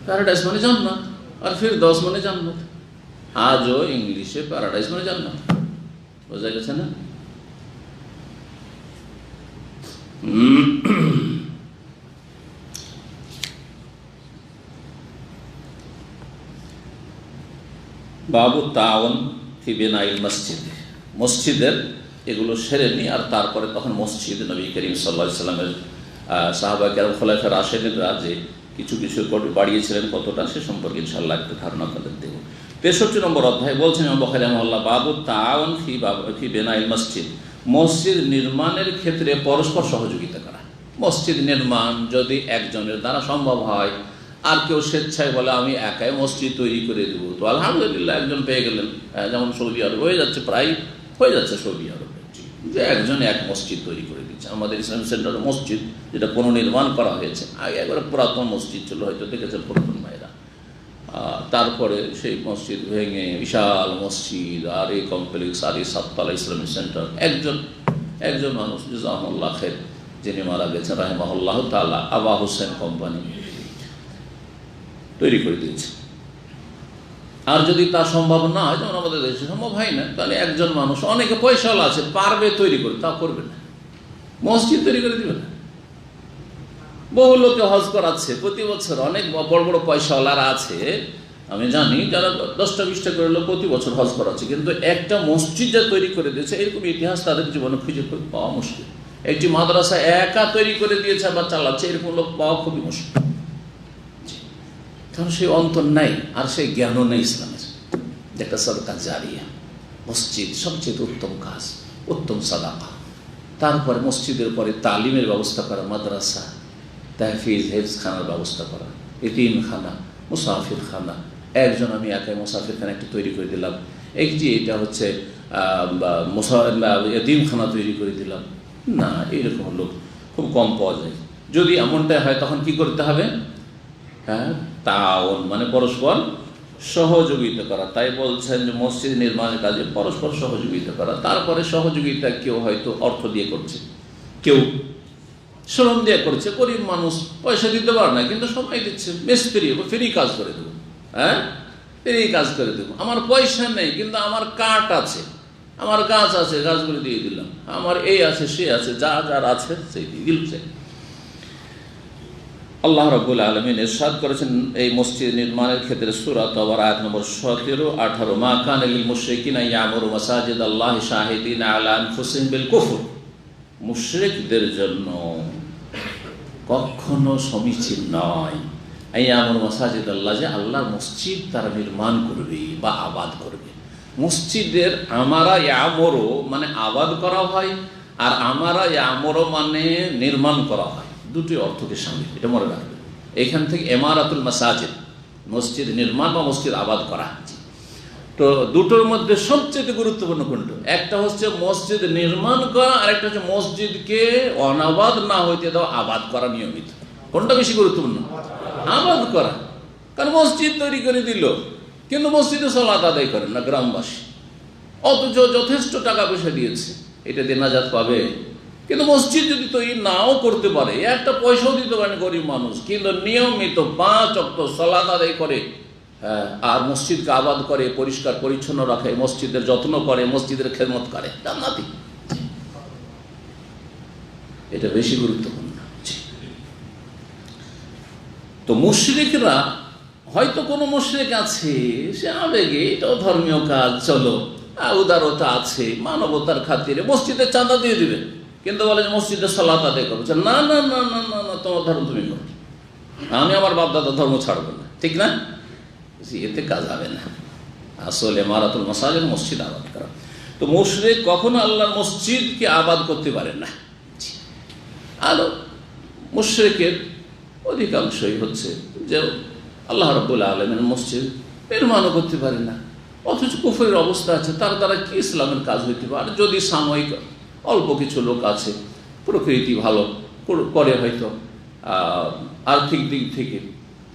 প্যারাডাইস মানে জান্নাত, আর ফিরদৌস মানে জান্নাত। আজও ইংলিশে প্যারাডাইস মানে জান্নাত। বোঝা গেছে না? বাবু তাওন ফি বিনাইল মসজিদ, মসজিদের এগুলো সেরে নি, আর তারপরে তখন মসজিদ নবী করিম সাল্লাল্লাহু আলাইহি ওয়াসাল্লামের সাহাবা কেরাম খোলাফায়ে রাশিদিনরা যে কিছু কিছু বাড়িয়েছিলেন, কতটা সে সম্পর্কে ইনশাআল্লাহ একটু ধারণা আপনাদের দেব। 63 নম্বর অধ্যায় বলছেন ইমাম বুখারী রাহিমাহুল্লাহ, বাবু তাওন ফি বিনাইল মসজিদ, মসজিদ নির্মাণের ক্ষেত্রে পরস্পর সহযোগিতা করা। মসজিদ নির্মাণ যদি একজনের দ্বারা সম্ভব হয়, আর কেউ স্বেচ্ছায় বলে আমি একাই মসজিদ তৈরি করে দেব, তো আলহামদুলিল্লাহ একজন পেয়ে গেলেন। যেমন সৌদি আরব হয়ে যাচ্ছে, প্রায় হয়ে যাচ্ছে সৌদি আরবে, যে একজন এক মসজিদ তৈরি করে দিচ্ছে। আমাদের ইসলাম সেন্টারের মসজিদ যেটা পুনর্নির্মাণ করা হয়েছে, আগে একবারে পুরাতন মসজিদ ছিল, হয়তো দেখেছেন পুরাতন ভাইরা, তারপরে সেই মসজিদ ভেঙে বিশাল মসজিদ আর এই কমপ্লেক্স আর এই সাততলা ইসলামিক সেন্টার একজন মানুষ জাজাকুমুল্লাহ খের যিনি মারা গেছেন রাহিমাহুল্লাহ তাআলা আবা হোসেন কোম্পানি তৈরি করে দিয়েছে। আর যদি তা সম্ভব না হয়, যেমন আমাদের দেশে সম্ভব হয় না, তাহলে একজন মানুষ, অনেকে পয়সাওয়ালা আছে, পারবে তৈরি করে, তা করবে না, মসজিদ তৈরি করে দিবে না। বহু লোকে হজ করাচ্ছে প্রতি বছর, অনেক বড় বড় পয়সাওয়ালারা আছে আমি জানি, যারা 10টা 20টা করে লোক প্রতি বছর হজ করাচ্ছে, কিন্তু একটা মসজিদ যা তৈরি করে দিয়েছে এরকম ইতিহাস তাদের জীবনে খুঁজে পাওয়া মুশকিল। একটি মাদ্রাসা একা তৈরি করে দিয়েছে বা চালাচ্ছে, এরকম লোক পাওয়া খুবই মুশকিল। কারণ সেই অন্তর নাই, আর সেই জ্ঞানও নেই ইসলামের। একটা সাদকা জারিয়া, মসজিদ সবচেয়ে উত্তম কাজ, উত্তম সাদাকা। তারপরে মসজিদের পরে তালিমের ব্যবস্থা করা, মাদ্রাসা, তাহফিজ হেফজখানার ব্যবস্থা করা, এতিমখানা, মুসাফির খানা। একজন আমি একাই মুসাফির খানা একটা তৈরি করে দিলাম, এটা হচ্ছে এতিমখানা তৈরি করে দিলাম না, এইরকম লোক খুব কম পাওয়া যায়। যদি এমনটাই হয় তখন কি করতে হবে? হ্যাঁ, তাওন মানে পরস্পর সহযোগিতা করা। তাই বলছেন যে মসজিদ নির্মাণের কাজে পরস্পর সহযোগিতা করা। তারপরে সহযোগিতা কেউ হয়তো অর্থ দিয়ে করছে, কেউ শ্রম দিয়ে করছে, গরিব মানুষ পয়সা দিতে পারে না কিন্তু সময় দিচ্ছে, মিস্ত্রি ফ্রি কাজ করে দেবো, হ্যাঁ ফ্রি কাজ করে দেবো, আমার পয়সা নেই কিন্তু আমার কাঠ আছে, আমার গাছ আছে, গাছগুলো দিয়ে দিলাম, আমার এই আছে সে আছে, যার আছে সেই দিয়ে দিচ্ছে। আল্লাহ রাব্বুল আলামিন ইরশাদ করেছেন এই মসজিদ নির্মাণের ক্ষেত্রে সূরা তাওবার আয়াত নম্বর 17-18, মা কানা লিল মুশরিকিনা ইয়ামুরু মাসাজিদাল্লাহি শাহিদিনা আলা আনফুসিহিম বিল কুফর। মুশরিকদের জন্য কখনো সমীচীন নয় ইয়ামুরু মাসাজিদাল্লাহ, যে আল্লাহর মসজিদ তারা নির্মাণ করবে বা আবাদ করবে। মসজিদের আমারা ইয়ামুরু মানে আবাদ করা হয়, আর আমারা ইয়ামুরু মানে নির্মাণ করা হয়, দুটি অর্থকে সামিল, এটা মনে রাখবেন। এখান থেকে ইমারাতুল মাসাজিদ, মসজিদ নির্মাণ বা মসজিদ আবাদ করা। তো দুটোর মধ্যে সবচেয়ে গুরুত্বপূর্ণ কোনটা? একটা হচ্ছে মসজিদ নির্মাণ করা, আর একটা হচ্ছে মসজিদকে অনাবাদ না হইতে দেওয়া, আবাদ করা নিয়মিত। কোনটা বেশি গুরুত্বপূর্ণ? আবাদ করা। কারণ মসজিদ তৈরি করে দিল কিন্তু মসজিদে সালাত আদায় করেন না গ্রামবাসী, অথচ যথেষ্ট টাকা পয়সা দিয়েছে, এটা দিয়ে নাজাত পাবে? কিন্তু মসজিদ যদি তৈরি নাও করতে পারে, একটা পয়সাও দিতে পারেন গরিব মানুষ, কিন্তু নিয়মিত 5 ওয়াক্ত সালাত আদায় করে, আর মসজিদকে আবাদ করে, পরিষ্কার পরিচ্ছন্ন রাখে, মসজিদের যত্ন করে, মসজিদের খেদমত করে, জান্নাতি। এটা বেশি গুরুত্বপূর্ণ। তো মুশরিকরা হয়তো কোনো মুশরিক আছে, সে আবেগে, এটাও ধর্মীয় কাজ, চলো উদারতা আছে, মানবতার খাতিরে মসজিদে চাঁদা দিয়ে দিবে, কিন্তু বলে যে মসজিদে সালাত আদায় করো। না না না না না না, তোমার ধর্ম তুমি করো, আমি আমার বাপদাদার ধর্ম ছাড়বো না, ঠিক না? এতে কাজ হবে না। আসলে ইমারাতুল মাসাজিদ, মসজিদ আবাদ করা। তো মুশরিক কখনো আল্লাহর মসজিদকে আবাদ করতে পারে না। আর মুশরিকের অধিকাংশই হচ্ছে যে আল্লাহ রাব্বুল আলামিনের মসজিদ নির্মাণও করতে পারে না, অথচ কুফরের অবস্থা আছে, তার দ্বারা কি ইসলামের কাজ হইতে পারে? যদি সাময়িক অল্প কিছু লোক আছে, প্রকৃতি ভালো করে হয়তো আর্থিক দিক থেকে,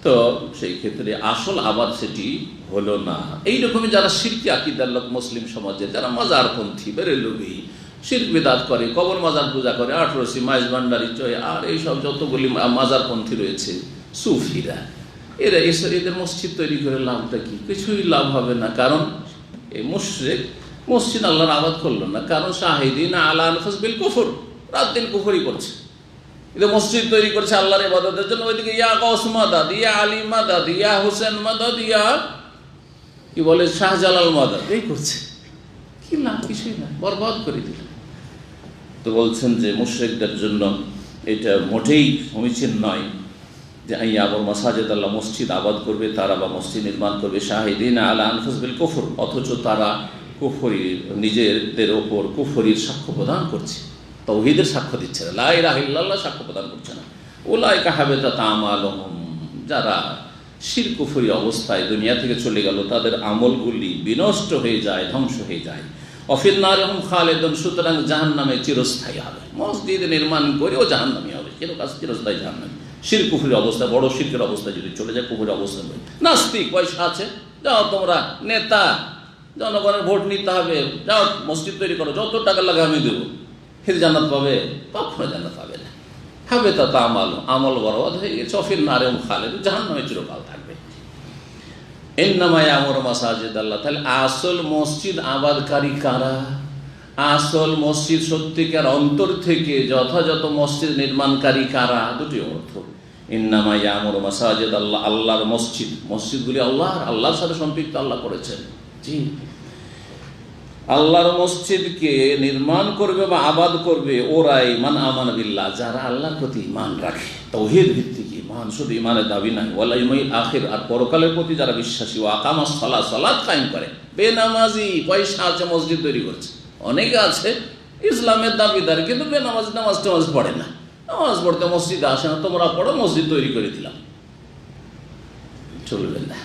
তো সেই ক্ষেত্রে আসল আবাদ সেটি হলো না। এইরকমই যারা শিরকি আকীদার লোক মুসলিম সমাজে, যারা মাজারপন্থী, বেরেলভী, শিরক বিদআত করে, কবর মাজার পূজা করে, আটরসি, মাইজ ভান্ডারি, চয়, আর এইসব যতগুলি মাজারপন্থী রয়েছে, সুফিরা, এদের মসজিদ তৈরি করে লাভটা কি? কিছুই লাভ হবে না। কারণ এই মুশরিক মসজিদ আল্লাহর আবাদ করলো না, কারণ শাহিদিনা আলা আনফুসিহিম বিল কুফর, রাত দিন কুফরই করছে। এটা মসজিদ তৈরি করছে আল্লাহর ইবাদতের জন্য, ওইদিকে ইয়া গাউস মাদাদ, ইয়া আলী মাদাদ, ইয়া হোসেন মাদাদ, ইয়া কি বলে শাহজালাল মাদাদ, এই করছে। কি লাভ? কিছুই না, বরবাদ করে দিল। তো বলছেন যে মুশরিকদের জন্য এটা মোটেই সমীচীন নয় যে ইয়ামুরু মাসাজিদাল্লাহ, মসজিদ আবাদ করবে তারা বা মসজিদ নির্মাণ করবে শাহিদিনা আলা আনফুসিহিম বিল কুফর, অথচ তারা কুফরির, নিজেদের ওপর কুফরির সাক্ষ্য প্রদান করছে, তাওহীদের সাক্ষ্য দিচ্ছে না, লা ইলাহা ইল্লাল্লাহ সাক্ষ্য প্রদান করছে না। উলাইকা হাবিতাত আমালুহুম, যারা শিরক কুফরি অবস্থায় দুনিয়া থেকে চলে গেল, তাদের আমলগুলি বিনষ্ট হয়ে যায়, ধ্বংস হয়ে যায়। অফিন নারহুম খালিদুন, সুতরাং জাহান্নামে চিরস্থায়ী হবে। মসজিদ নির্মাণ করেও জাহান্নামী হবে, চিরস্থায়ী জাহান্নামী। শিরক কুফরির অবস্থা, বড় শিরকের অবস্থা যদি চলে যায়, কুফরির অবস্থা নয়। নাস্তিক, পয়সা আছে, যাও তোমরা নেতা, জনগণের ভোট নিতে হবে, যাও মসজিদ তৈরি করো, যত টাকা লাগে আমি দেবো, ফির জান্নাত পাবে? কখনো জান্নাত পাবে না। হবে তা আমল বরবাদ হয়ে গেছে, অফির নারেম খালেদ, জাহান্নামে চিরকাল থাকবে। ইন্নামা ইয়ামুরু মাসাজিদ আল্লাহ। তাহলে আসল মসজিদ আবাদকারী কারা? আসল মসজিদ সত্যিকার অন্তর থেকে যথাযথ মসজিদ নির্মাণকারী কারা? দুটি অর্থ। ইন্নামা ইয়ামুরু মাসাজিদ আল্লাহ, আল্লাহর মসজিদ, মসজিদগুলি আল্লাহর সাথে সম্পৃক্ত আল্লাহ করেছেন। জি, আল্লাহর মসজিদকে নির্মাণ করবে বা আবাদ করবে ওরাই মান আমান বিল্লাহ, যারা আল্লাহর প্রতি ঈমান রাখে, তাওহীদ ভিত্তিক ঈমান, শুধু ঈমানের দাবি নাই, ওয়াল ইয়াউমিল আখির, আর পরকালের প্রতি যারা বিশ্বাসী, ওয়া আকামাস সালাত, সালাত কায়েম করে। বেনামাজি, পয়সা আছে, মসজিদ তৈরি করছে। অনেকে আছে ইসলামের দাবিদার, কিন্তু বেনামাজি, নামাজ টামাজ পড়ে না, নামাজ পড়তে মসজিদে আসে না, তোমরা পড়ো, মসজিদ তৈরি করে দিলাম, চলবে না।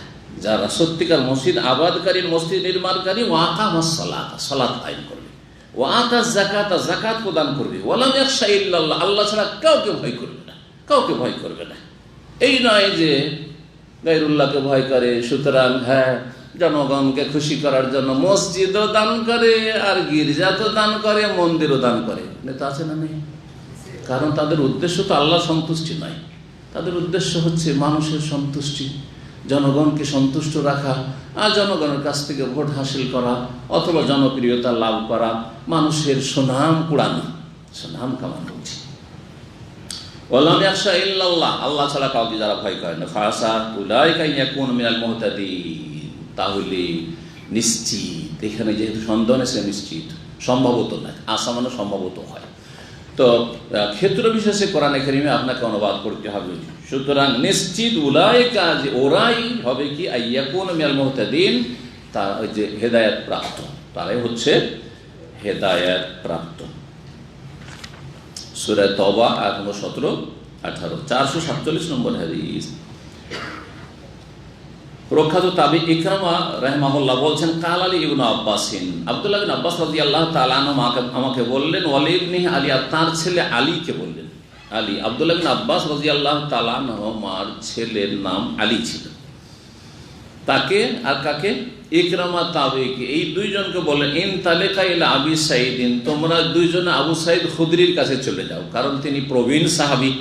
যারা সত্যিকার মসজিদ আবাদকারীর, মসজিদ নির্মাণকারী, ওয়াকামাস সালাত, সালাত কায়েম করবে, ওয়াতাজ যাকাত, যাকাত প্রদান করবে, ওয়ালাম ইয়াখশা ইল্লাল্লাহ, আল্লাহ ছাড়া কাউকে ভয় করবে না, কাউকে ভয় করবে না। এই নয় যে গায়রুল্লাহকে ভয় করে, সুতরাং হ্যাঁ জনগণকে খুশি করার জন্য মসজিদও দান করে, আর গির্জা তো দান করে, মন্দিরও দান করে। নেতা আছে না নেই? কারণ তাদের উদ্দেশ্য তো আল্লাহ সন্তুষ্টি নয়, তাদের উদ্দেশ্য হচ্ছে মানুষের সন্তুষ্টি, জনগণকে সন্তুষ্ট রাখা, আর জনগণের কাছ থেকে ভোট হাসিল করা অথবা জনপ্রিয়তা লাভ করা, মানুষের সুনাম কুড়ানো, সুনাম কামানো উচিত। ওয়ালাম ইয়াখশা ইল্লাল্লাহ, আল্লাহ ছাড়া কাউকে যারা ভয় করে না, ফাসা উলাইকা ইয়াকুনু মিনাল মুহতাদিন, তাহলে নিশ্চিত, এখানে যেহেতু সন্দেহ সে নিশ্চিত, সম্ভবত নয়, আশা মানে সম্ভবত হয়। তো ক্ষেত্র বিশেষে কোরআনে কারিমে আপনাকে অনুবাদ করতে হবে। সুতরাং নিশ্চিত উলাইকা, যে ওরাই হবে কি, আইয়াকুনু মিনাল মুহতাদিন, তার ওই যে হেদায়েত প্রাপ্ত, তারাই হচ্ছে হেদায়েত প্রাপ্ত। সূরা তওবা আয়াত নম্বর 17-18, 447 নম্বর হাদিস। প্রখ্যাত তাবি ইকরামা রাহিমাহুল্লাহ বলছেন, কাল আলী ইবনে আব্বাসিন, আব্দুল্লাহ বিন আব্বাস রাদিয়াল্লাহু তাআলা আনহু আমাকে বললেন, ওয়ালি ইবনে আলী, তার ছেলে আলীকে বললেন। আলী, আব্দুল্লাহ বিন আব্বাস রাদিয়াল্লাহু তাআলা আনহু মার ছেলের নাম আলী ছিল। তাকে আর কাকে? ইকরামা তাবিকে, এই দুইজনকে বললেন, ইন তালিকা ইলা আবি সাঈদিন, তোমরা দুইজনে আবু সাঈদ খুদরির কাছে চলে যাও, কারণ তিনি প্রবীণ সাহাবী,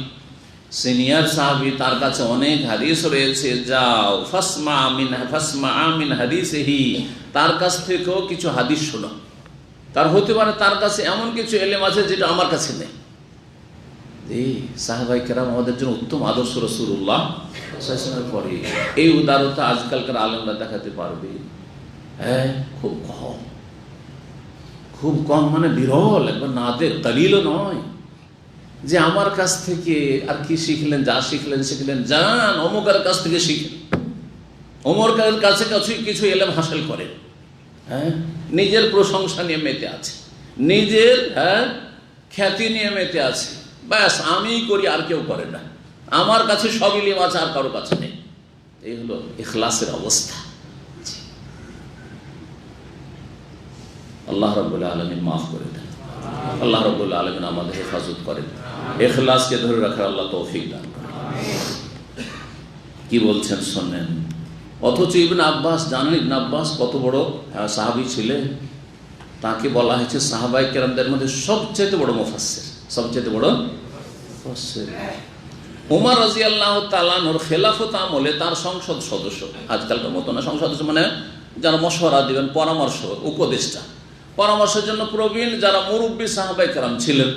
সিনিয়র সাহাবী, তার কাছে অনেক হাদিস রয়েছে। যাও, ফাসমা মিন হাদিসিহি, তার কাছ থেকেও কিছু হাদিস শোনো, তার হতে পারে তার কাছে এমন কিছু ইলম আছে যেটা আমার কাছে নেই। এই সাহাবায়ে কেরাম আমাদের জন্য উত্তম আদর্শ। রাসূলুল্লাহ সাল্লাল্লাহু আলাইহি ওয়াসাল্লামের পরে এই উদারতা আজকালকার আলেমরা দেখাতে পারবে? হ্যাঁ, খুব কম, মানে বিরল, একবার নাদের, কালিলও নয়, যে আমার কাছ থেকে আর কি শিখলেন, যা শিখলেন যান অমুকের কাছ থেকে শিখেন, অমুকের কাছে কিছু ইলম হাসিল করেন। হ্যাঁ, নিজের প্রশংসা নিয়ে মেতে আছে, নিজের খ্যাতি নিয়ে মেতে আছে, ব্যাস আমি করি আর কেউ করে না, আমার কাছে সব ইলম আছে আর কারো কাছে নেই। এই হলো ইখলাসের অবস্থা। আল্লাহ রাব্বুল আলামিন মাফ করে দেন, আল্লাহ রাব্বুল আলামিন আমাদের হেফাজত করেন, ইখলাসকে ধরে রাখার আল্লাহ তৌফিক দান করেন। কি বলছেন শোনেন। অথচ ইবনে আব্বাস, জানেন ইবনে আব্বাস কত বড় সাহাবী ছিলেন? তাকে বলা হয়েছে সাহাবায়ে কেরামদের মধ্যে সবচেয়ে বড় মুফাসসির, সবচেয়ে বড় মুফাসসির। উমর রাদিয়াল্লাহু তাআলা আনহুর খেলাফত আমলে তার সংসদ সদস্য, আজকালকার মতো না, সংসদ সদস্য মানে যারা মশওয়ারা দিবেন, পরামর্শ, উপদেষ্টা, পরামর্শের জন্য প্রবীণ যারা মুরব্বী সাহাবায়ে কেরাম ছিলেন।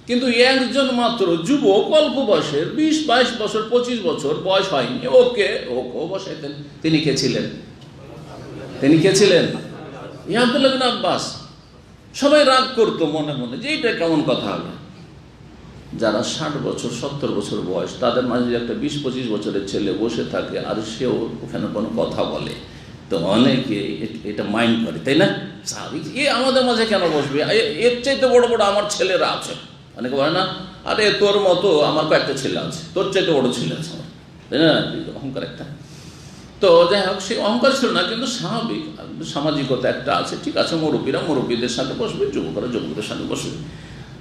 কিন্তু একজন মাত্র যুবক, অল্প বয়সের, 20-22 বছর, 25 বছর বয়স হয়নি, ওকেও বসাইতেন। তিনি কে ছিলেন? আব্দুল্লাহ বিন আব্বাস। সবাই রাগ করতো মনে মনে যে এইটা কেমন কথা হলো। যারা 60 বছর 70 বছর বয়স, তাদের মাঝে একটা 20-25 বছরের ছেলে বসে থাকে আর সেও ওখানে কোনো কথা বলে, তো অনেকে এটা মাইন্ড করে, তাই না? স্বাভাবিক, আমাদের মাঝে কেন বসবে, এর চাইতে বড় বড় আমার ছেলেরা আছে। অনেকে বলে না, আরে তোর মতো আমার কয়েকটা ছেলে আছে, তোর চাইতে বড় ছেলে আছে আমার, তাই না? অহংকার একটা। তো যাই হোক, সে অহংকার ছিল না, কিন্তু স্বাভাবিক সামাজিকতা একটা আছে। ঠিক আছে, মুরব্বীরা মুরব্বীদের সাথে বসবে, যুবকরা যুবকদের সাথে বসবে।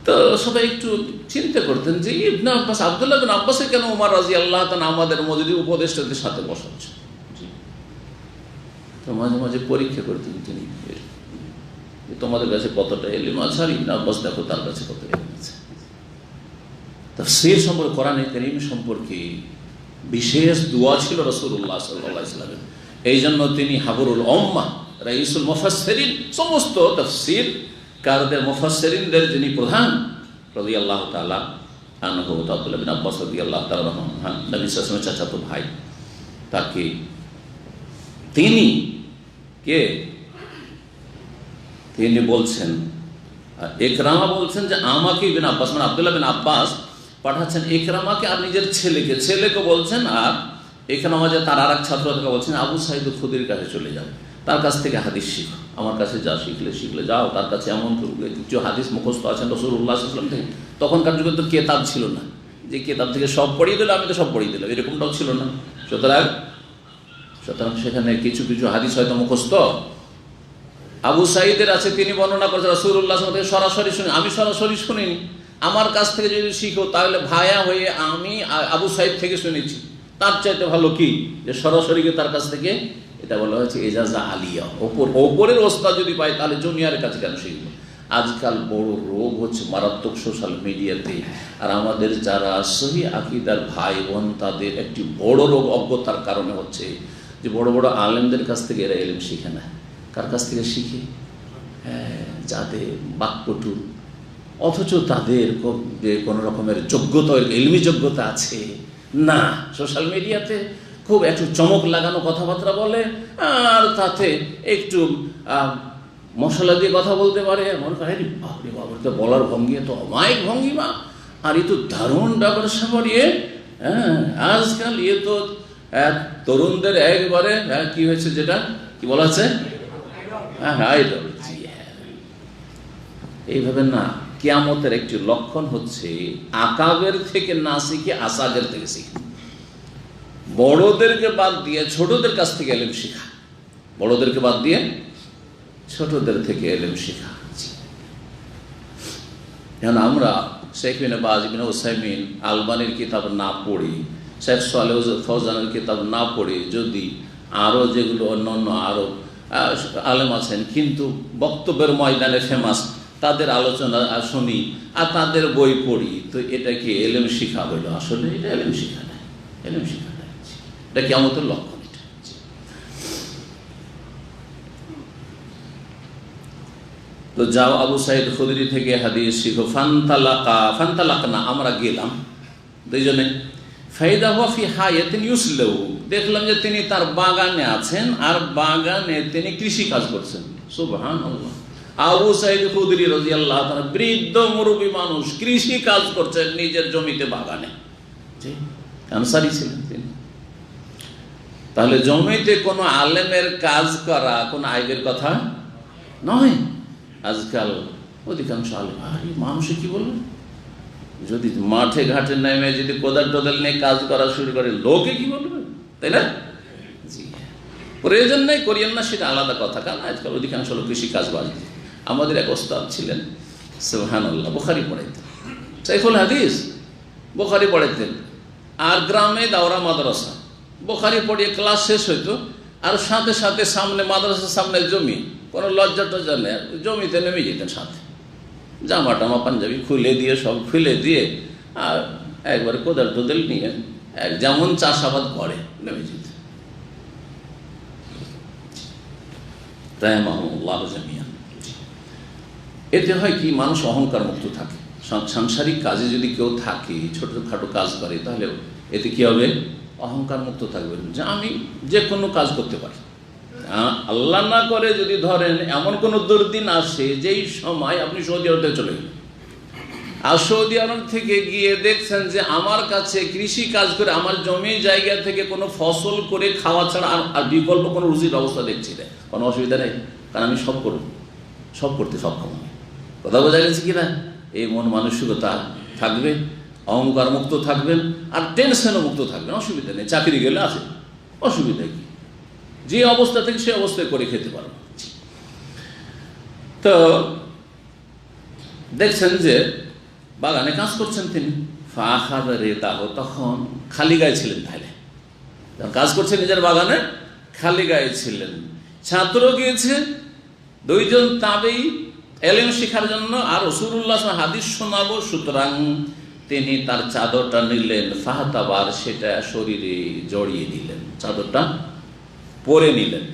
তো তো সবাই একটু চিন্তা করতেন যে ইবনে আব্বাস, আব্দুল্লাহ বিন আব্বাসকে কেন ওমর রাদিয়াল্লাহু তাআলা আমাদের মজলিসে উপদেষ্টাদের সাথে বসাচ্ছেন। তো মাঝে মাঝে পরীক্ষা করতেন তিনি, তোমাদের কাছে কতটা ইলম আছে, আর ইবনে আব্বাস দেখো তার কাছে কত ইলম আছে। তাফসীর সম্পর্কে, কোরআনে কারীম সম্পর্কে বিশেষ দোয়া ছিল রাসূলুল্লাহ সাল্লাল্লাহু আলাইহি ওয়াসাল্লামের। এই জন্য তিনি হাবরুল উম্মাহ, রাইসুল মুফাসসিরিন, সমস্ত তাফসীর কারদের মুফাসসিরিনদের যিনি প্রধান রাদিয়াল্লাহু তাআলা আনহু, আব্দুল্লাহ বিন আব্বাস রাদিয়াল্লাহু তাআলা আনহু, নবী সাল্লাল্লাহু আলাইহি ওয়াসাল্লামের চাচাতো ভাই, তাকে তিনি বলছেন, ইকরামা বলছেন যে আমাকে ইবনে আব্বাস, মানে আব্দুল্লাহ বিন আব্বাস পাঠাচ্ছেন ইকরামাকে আর নিজের ছেলেকে বলছেন, আর ইকরামা যে তার আর এক ছাত্রকে বলছেন আবু সাঈদ খুদরির কাছে চলে যাও, তার কাছ থেকে হাদিস শিখো, আমার কাছে যা শিখলে যাও, তার কাছে এমন কিছু হাদিস মুখস্থ আছেন রাসূলুল্লাহ সাল্লাল্লাহু আলাইহি ওয়াসাল্লাম থেকে। তখনকার যুগে তো কেতাব ছিল না, যে কেতাব থেকে সব পড়িয়ে দিল আমি তো সব পড়িয়ে দিলাম, এরকমটাও ছিল না। সুতরাং সেখানে কিছু কিছু হাদিস হয়তো মুখস্থ। আবু সাঈদের আছে, তিনি বর্ণনা করেছেন রাসূলুল্লাহ সাল্লাল্লাহু আলাইহি ওয়াসাল্লাম থেকে সরাসরি শুনি, আমি সরাসরি শুনিনি, আমার কাছ থেকে যদি শিখো তাহলে ভায়া হয়ে আমি আবু সাঈদ থেকে শুনেছি, তার চাইতে ভালো কি যে সরাসরি তার কাছ থেকে। এটা বলা হয়েছে এজাজা আলিয়া, ওপরের ওস্তাদ যদি পাই তাহলে জুনিয়রের কাছে কেন শিখবো। আজকাল বড় রোগ হচ্ছে মারাত্মক সোশ্যাল মিডিয়াতে, আর আমাদের যারা সহি আকীদার ভাই বোন তাদের একটি বড় রোগ অজ্ঞতার কারণে হচ্ছে যে বড় বড় আলেমদের কাছ থেকে এরা ইলম শিখে না। কার কাছ থেকে শিখে? যাদের বাকপটু, অথচ তাদের যে কোনো রকমের যোগ্যতা, ইলমি যোগ্যতা আছে না, সোশ্যাল মিডিয়াতে খুব একটু চমক লাগানো কথাবার্তা বলে, আর তাতে একটু মশলা দিয়ে কথা বলতে পারে, মনে করে বাপরে বাবা, তো বলার ভঙ্গি তো অমায়িক ভঙ্গিমা, আর এ তো দারুণ ব্যাপার স্যাপার। আজকাল তো তরুণদের একবারে কি হয়েছে, যেটা কি বলা আছে, এইভাবে না। কিয়ামতের একটি লক্ষণ হচ্ছে আকাবের থেকে না শিখে আসাগের থেকে শিখে, বড়দেরকে বাদ দিয়ে ছোটদের কাছ থেকে ইলম শেখা, বড়দেরকে বাদ দিয়ে ছোটদের থেকে ইলম শেখা। এখন আমরা শেখ বিন বাজ, ইবনে উসাইমিন, আলবানির কিতাব না পড়ি, শেখ সালেহ ফৌজানের কিতাব না পড়ি, যদি আরও যেগুলো অন্য আরও আলেম আছেন কিন্তু বক্তব্যের ময়দানে ফেমাস, তাদের আলোচনা শুনি আর তাদের বই পড়ি, তো এটা কি ইলম শিখা হইল? আসলে এটা ইলম শিখা নাই, ইলম শিখা নাই, এটা কিয়ামতের লক্ষণ। এটা তো যাও আবু সাঈদ খুদরি থেকে হাদিস শিখো। ফান্তালাকনা, আমরা গেলাম দুইজনে। ফাইদা হুয়া ফি হায়াতিন ইউসলাউ, দেখলাম যে তিনি তার বাগানে আছেন, আর বাগানে তিনি কৃষি কাজ করছেন। সুবহানাল্লাহ। আবু সাঈদ খুদরি রাদিয়াল্লাহু তাআলা, বৃদ্ধ মুরব্বী মানুষ, কৃষি কাজ করছেন নিজের জমিতে, বাগানে। আনসারী ছিলেন তিনি। তাহলে জমিতে কোনো আলেমের কাজ করা কোনো আইবের কথা নয়। আজকাল অধিকাংশ আলেম, মানুষে কি বলবে, যদি মাঠে ঘাটে নেমে যদি কোদাল টোদাল নিয়ে কাজ করা শুরু করে, লোকে কি বলবে, তাই না? জি, প্রয়োজন নেই, করিয়েন না, সেটা আলাদা কথা। কারণ আজকাল অধিকাংশ লোক কৃষি কাজ বাজে। আমাদের এক ওস্তাদ ছিলেন, সুবহানাল্লাহ, বুখারী পড়াইতেন, শাইখুল হাদিস, বুখারী পড়াইতেন, আর গ্রামে দাওরা মাদ্রাসা, বুখারী পড়িয়ে ক্লাস শেষ হইতো, আর সাথে সাথে সামনে মাদ্রাসার সামনে জমি, কোনো লজ্জা টজ্জা নেই, জমিতে নেমে যেতেন, সাথে জামা টামা পাঞ্জাবি খুলে দিয়ে, সব খুলে দিয়ে, আর একবার কোদাল টোদাল নিয়ে যেমন চাষাবাদ করে নেমে যেতেন। রাহিমাহুমুল্লাহ জামিয়ান। এতে হয় কি, মানুষ অহংকার মুক্ত থাকে। সাংসারিক কাজে যদি কেউ থাকে, ছোটখাটো কাজ করে, তাহলে এতে কি হবে, অহংকার মুক্ত থাকবে, যে আমি যে কোনো কাজ করতে পারি। আল্লাহ না করে যদি ধরেন এমন কোনো দুর্দিন আসে যেই সময় আপনি সৌদি আরবে চলে গেলেন, আর সৌদি আরব থেকে গিয়ে দেখছেন যে আমার কাছে কৃষি কাজ করে আমার জমি জায়গা থেকে কোনো ফসল করে খাওয়া ছাড়া আর বিকল্প কোনো রুজির ব্যবস্থা দেখছি না, কোনো অসুবিধা নেই, কারণ আমি সব করব, সব করতে সক্ষম। কথা বোঝা গেছে কিনা? এই মন মানসিকতা থাকবে, অহংকার মুক্ত থাকবেন, আর টেনশনও মুক্ত থাকবেন, অসুবিধা নেই। চাকরি গেলে আছে, অসুবিধা কি, যে অবস্থা থেকে সে অবস্থায় করে খেতে পারবো। তো দেখছেন যে বাগানে কাজ করছেন তিনি। ফাখাযা রিদাহু, তখন খালি গায়ে ছিলেন। তাহলে কাজ করছেন নিজের বাগানে, খালি গায়ে ছিলেন। ছাত্র গিয়েছে, দুইজন তাবেঈ ইলম শিখার জন্য, আর রাসূলুল্লাহ সাল্লাল্লাহু আলাইহি ওয়াসাল্লাম হাদিস শোনাবো, সুতরাং তিনি তার চাদরটা নিলেন, ফাহাতাবার, সেটা শরীরে জড়িয়ে নিলেন, চাদরটা পরে নিলেন।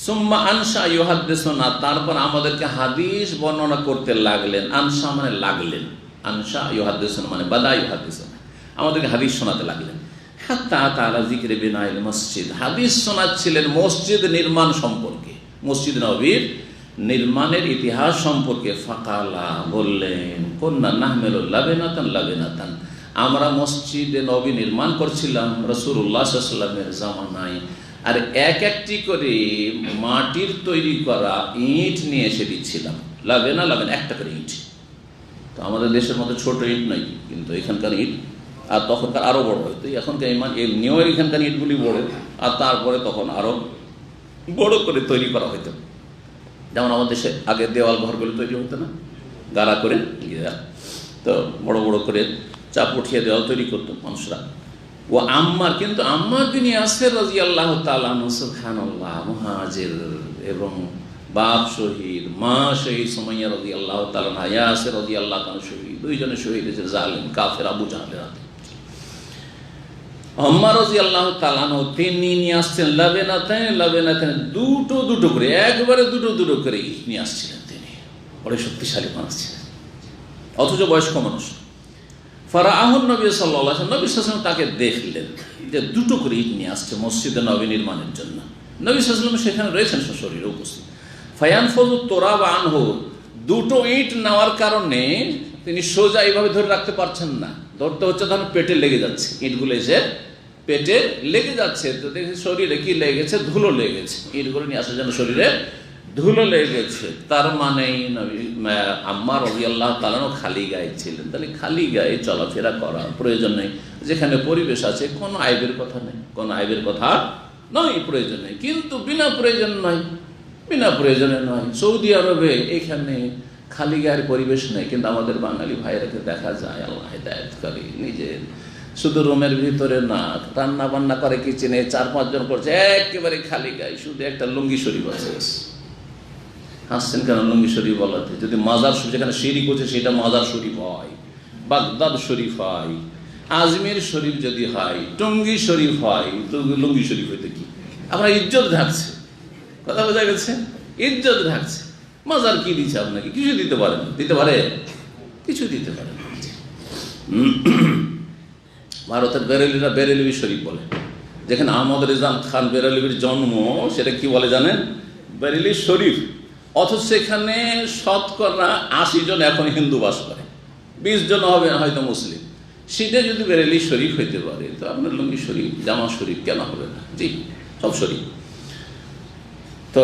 সুম্মা আনসা ইউহাদ্দিসুনা, তারপর আমাদেরকে হাদিস বর্ণনা করতে লাগলেন। আনসা মানে লাগলেন, আনসা ইউহাদ্দিসুনা মানে বাদা ইউহাদ্দিসুনা, আমাদেরকে হাদিস শোনাতে লাগলেন। হাত্তা তাআলা যিকরে বিনাইল মসজিদ, হাদিস শোনাচ্ছিলেন মসজিদ নির্মাণ সম্পর্কে, মসজিদ নববীর নির্মাণের ইতিহাস সম্পর্কে। ফাকালা, বললেন, কুন্না নাহমিলু লাবিনাতান লাবিনাতান, আমরা মসজিদে নবী নির্মাণ করছিলাম রাসূলুল্লাহ সাল্লাল্লাহু আলাইহি ওয়াসাল্লামের জামানায়, আর এক একটি করে মাটির তৈরি করা ইট নিয়ে এসে দিচ্ছিলাম। লাবেনা লাবেন, একটা করে ইট। তো আমাদের দেশের মধ্যে ছোট ইট নাই, কিন্তু এখানকার ইট, আর তখনকার আরো বড় হয়তো, এখনকার এমনিও এখানকার ইটগুলি বড়, আর তারপরে তখন আরো বড় করে তৈরি করা হইতো। যেমন আমাদের দেশে আগে দেওয়াল ঘরগুলো তৈরি হতো না, গাড়া করে, তো বড় বড় করে চাপ উঠিয়ে দেওয়াল তৈরি করতো মানুষরা। ও আম্মার, কিন্তু আম্মার বিন ইয়াসির রাদিয়াল্লাহু তাআলা আনহু, সুবহানাল্লাহ, মুহাজির এবং বাপ শহীদ, মা শহীদ সুমাইয়া রাদিয়াল্লাহু তাআলা আনহা, ইয়াসির রাদিয়াল্লাহু তাআলা শহীদ, দুইজনে শহীদ হয়েছে জালিম কাফের আবু জাহলের হাতে। আম্মার রাদিয়াল্লাহু তাআলা আনহু তিনি নিয়ে আসছেন লাবেনাতান লাবেনাতান, দুটো দুটো করে, একবারে দুটো দুটো করে নিয়ে আসছিলেন। তিনি বড় শক্তিশালী মানুষ ছিলেন, অথচ বয়স্ক মানুষ। ফারাআহুন নবী সাল্লাল্লাহু আলাইহি ওয়াসাল্লাম, নবী সাল্লাল্লাহু আলাইহি ওয়াসাল্লাম তাকে দেখলেন যে দুটো করে ইট নিয়ে আসছে মসজিদে নবী নির্মাণের জন্য। নবী সাল্লাল্লাহু আলাইহি ওয়াসাল্লাম সেখানে রয়েছেন, শরীরে উপস্থিত। ফায়ানফুযু তুরাব আনহু, দুটো ইট নেওয়ার কারণে তিনি সোজা এইভাবে ধরে রাখতে পারছেন না, ধরতে হচ্ছে, তখন পেটে লেগে যাচ্ছে, ইটগুলো এসে পেটে লেগে যাচ্ছে। তো দেখি শরীরে কি লেগেছে, ধুলো লেগেছে, ইটগুলো নিয়ে আসার জন্য শরীরে ধুলো লেগেছে। তার মানে আম্মার রাদিয়াল্লাহু তাআলা খালি গায়ে ছিলেন। তাহলে খালি গায়ে চলাফেরা করা প্রয়োজন নেই, যেখানে পরিবেশ আছে, কোনো আইবের কথা নেই, কোনো আইবের কথা নয়, প্রয়োজন নেই। কিন্তু বিনা প্রয়োজন নয়, বিনা প্রয়োজনে নয়। সৌদি আরবে এখানে খালি গায়ের পরিবেশ নেই, কিন্তু আমাদের বাঙালি ভাইয়েরাকে দেখা যায়, আল্লাহ হেদায়েত করে, নিজের শুধু রুমের ভিতরে না, রান্না বান্না করে কিচেনে 4-5 জন করছে, একেবারে খালি গায়ে, শুধু একটা লুঙ্গি শরীফ আছে। হাসছেন কেন লুঙ্গি শরীফ বলাতে? যদি মাজার শরীফ, যেখানে শিরিক করছে সেটা মাজার শরীফ হয়, বাগদাদ শরীফ হয়, আজমির শরীফ যদি হয়, টঙ্গী শরীফ হয়, তো লুঙ্গি শরীফ হইতে কি আমরা ইজ্জত ঢাকছে, কথা বোঝা গেছে, ইজ্জত ঢাকছে। মাজার কি দিচ্ছে আপনাকে? কিছু দিতে পারেন, দিতে পারে, কিছু দিতে পারে। ভারতের বেরেলিরা বেরেলভি শরীফ বলে, যেখানে আহমদ রেজা খান বেরেলভির জন্ম, সেটা কি বলে জানেন? বেরেলি শরীফ। অথচ সেখানে শতকরা 80 জন এখন হিন্দু বাস করে, 20 জন হবে হয়তো মুসলিম। সেটা যদি বেরেলি শরীফ হইতে পারে, তো আপনার লুঙ্গি শরীফ, জামা শরীফ কেন হবে না? জি, সব শরীফ। তো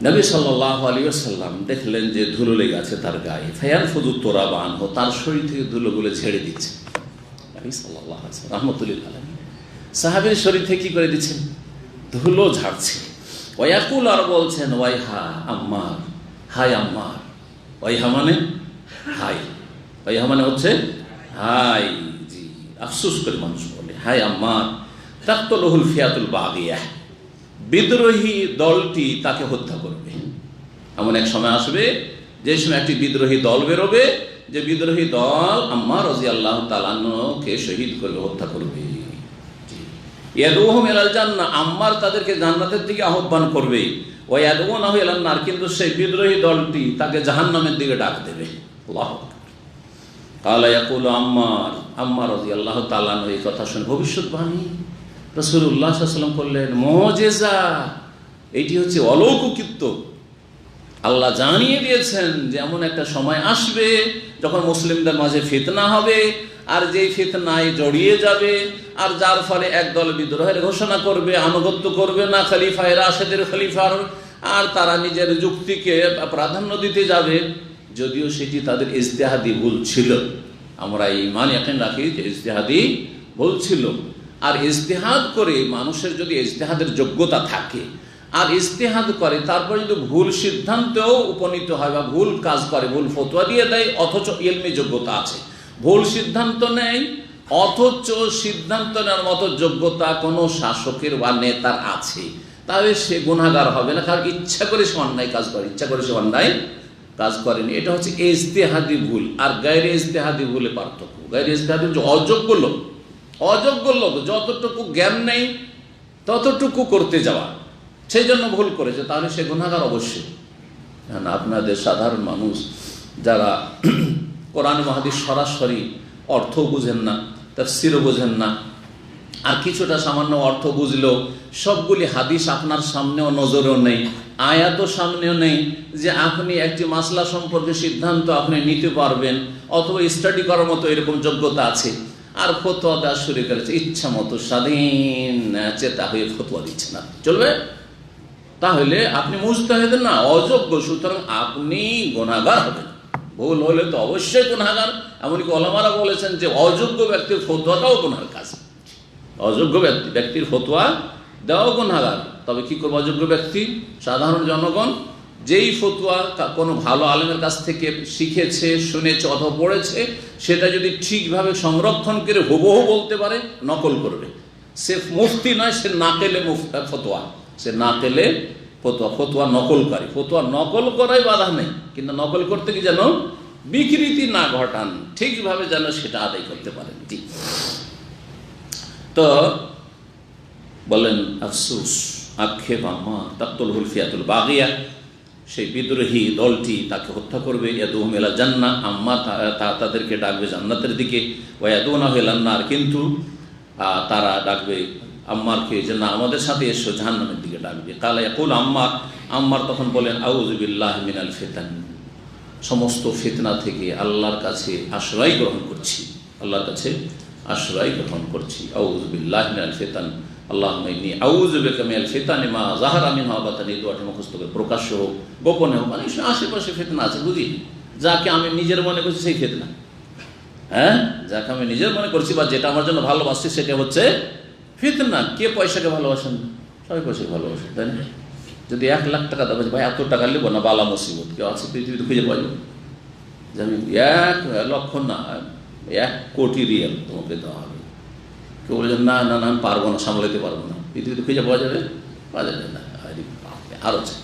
নবী সাল্লাল্লাহু আলাইহি ওয়াসাল্লাম দেখলেন যে ধুলো লেগে আছে তার গায়ে। ফায়ানফুযু তুরাব আনহু, তার শরীর থেকে ধুলোগুলো ঝেড়ে দিচ্ছে নবী সাল্লাল্লাহু আলাইহি ওয়াসাল্লাম রাহমাতুল আলামিন। সাহাবীর শরীর থেকে কি করে দিচ্ছেন? ধুলো ঝাড়ছে। ওয়াকুল, আর বলছেন, ওয়াইহা আম্মার, হাই আম্মার। ওয়াইহা মানে হাই, ওয়াইহা মানে হচ্ছে হাই। জি, আফসোস করে মানুষ বলে, হাই আম্মার। তাকতুলুহুল ফিয়াতুল বাগিয়াহ, বিদ্রোহী দলটি তাকে হত্যা করবে। এমন এক সময় আসবে যে সময় একটি বিদ্রোহী দল বেরোবে, যে বিদ্রোহী দল আম্মার রাদিয়াল্লাহু তাআলা আনহুকে শহীদ করবে, হত্যা করবে। ইয়াদউহুম ইলাল জান্নাহ, আম্মার তাদেরকে জান্নাতের দিকে আহ্বান করবে। ওয়া ইয়াদউনাহু ইলান নার, কিন্তু সেই বিদ্রোহী দলটি তাকে জাহান্নামের দিকে ডাক দেবে। আল্লাহু আকবার। ক্বালা ইয়াকুলু আম্মার, আম্মার রাদিয়াল্লাহু তাআলা আনহু এই কথা শুনে ভবিষ্যৎবাণী রাসূলুল্লাহ সাল্লাল্লাহু আলাইহি ওয়াসাল্লাম করলেন, মুজিজা, এটি হচ্ছে অলৌকিকত্ব। আল্লাহ জানিয়ে দিয়েছেন যে এমন একটা সময় আসবে যখন মুসলিমদের মাঝে ফিতনা হবে, আর যেই ফিতনায় জড়িয়ে যাবে, আর যার ফলে একদল বিদ্রোহের ঘোষণা করবে, আনুগত্য করবে না খলিফায়ে রাশেদের খলিফার, আর তারা নিজের যুক্তিকে প্রাধান্য দিতে যাবে, যদিও সেটি তাদের ইজতিহাদি ভুল ছিল। আমরা ঈমান ইয়াকিন রাখি যে ইজতিহাদি ভুল ছিল। আর ইজতিহাদ করে মানুষের যদি ইজতিহাদের যোগ্যতা থাকে, আর ইজতিহাদ করে, তারপর যদি ভুল সিদ্ধান্তেও উপনীত হয় বা ভুল কাজ করে, ভুল ফতোয়া দিয়ে দেয়, অথচ ইলমি যোগ্যতা আছে, ভুল সিদ্ধান্ত নেয় অথচ সিদ্ধান্ত নেওয়ার মতো যোগ্যতা কোনো শাসকের বা নেতার আছে, তাহলে সে গুনাহগার হবে না, কারণ ইচ্ছা করে সে অন্যায় কাজ করে, ইচ্ছা করে সে অন্যায় কাজ করেনি। এটা হচ্ছে ইজতিহাদি ভুল আর গায়রে ইজতিহাদি ভুলে পার্থক্য। গায়রে ইজতিহাদি ভুল অযোগ্য লোক, অযোগ্য লোক যতটুকু জ্ঞান নেই ততটুকু করতে যাওয়া, সেই জন্য ভুল করেছে, তাহলে সে গুনাহগার অবশ্যই। আপনাদের সাধারণ মানুষ যারা কোরআন হাদিস সরাসরি অর্থ বুঝেন না, তাফসীরও বুঝেন না, আর কিছুটা সামান্য অর্থ বুঝলেও সবগুলি হাদিস আপনার সামনেও নজরেও নেই, আয়াতও সামনেও নেই যে আপনি একটি মাসলা সম্পর্কে সিদ্ধান্ত আপনি নিতে পারবেন অথবা স্টাডি করার মতো এরকম যোগ্যতা আছে, আর ফতোয়া দেওয়া শুরু করেছে ইচ্ছা মতো স্বাধীন চেতা হয়ে ফতোয়া দিচ্ছে না, চলবে? তাহলে আপনি মুজতাহিদ না, অযোগ্য, সুতরাং আপনি গুনাহগার হবেন। ভুল হলে তো অবশ্যই গুনাহগার। এমনকি ওলামারা বলেছেন যে অযোগ্য ব্যক্তির ফতোয়াটাও গুনাহের কাজ, অযোগ্য ব্যক্তির ফতোয়া দেওয়াও গুনাহগার। তবে কি করবো, অযোগ্য ব্যক্তি সাধারণ জনগণ যেই ফতোয়া কোনো ভালো আলেমের কাছ থেকে শিখেছে, শুনেছে অথবা পড়েছে, সেটা যদি ঠিকভাবে সংরক্ষণ করে হুবহু বলতে পারে, নকল করবে। সে মুফতি নয়, সে নাকেলে ফতোয়া, সে নাকেলে ফতোয়া, ফতোয়া নকলকারী। ফতোয়া নকল করাই বাধা নেই, কিন্তু নকল করতে কি যেন বিকৃতি না ঘটান, ঠিকভাবে যেন সেটা আদায় করতে পারেন। ঠিক তো বলেন আফসুস, আক্ষেপ, আম্মা তাকতুলহুল ফিয়াতুল বাগিয়া, সেই বিদ্রোহী দলটি তাকে হত্যা করবে। ইয়াদুহুম ইলা জান্নাহ, আম্মা তাদেরকে ডাকবে জান্নাতের দিকে। ওয়া ইয়াদুনাহু ইলান নার, কিন্তু তারা ডাকবে আম্মারকে যে না, আমাদের সাথে এসো, জাহান্নামের দিকে ডাকবে। কালা ইয়াকুল আম্মার, আম্মার তখন বলেন আউযু বিল্লাহি মিনাল ফিতান, সমস্ত ফিতনা থেকে আল্লাহর কাছে আশ্রয় গ্রহণ করছি, আল্লাহর কাছে আশ্রয় গ্রহণ করছি। আউযু বিল্লাহি মিনাল ফিতান, আল্লাহুম্মা ইন্নী আউযু বিকা মিনাল ফিতানি মা যাহারা মিনহা ওয়া বাতান। এই দোয়াটি মুখস্থ করে, প্রকাশ্য হোক গোপনে হোক, মানে আশেপাশে ফিতনা আছে, বুঝি, যাকে আমি নিজের মনে করছি সেই ফিতনা, হ্যাঁ, যাকে আমি নিজের মনে করছি বা যেটা আমার জন্য ভালোবাসছি সেটা হচ্ছে ফিতনা। কে পয়সাকে ভালোবাসেন? সবাই পয়সাকে ভালোবাসেন, তাই না? যদি 1 লাখ টাকা দেবে, ভাই এত টাকা নেবো না, বালা মুসিবত কেউ আছে পৃথিবীতে খুঁজে পাওয়া যাবে যে আমি 1 লক্ষ না 1 কোটি রিয়াল তোমাকে দেওয়া হবে, কেউ বলে না না না আমি পারবো না, সামলাতে পারবো না, পৃথিবীতে খুঁজে পাওয়া যাবে? পাওয়া যাবে না। আরও চাই,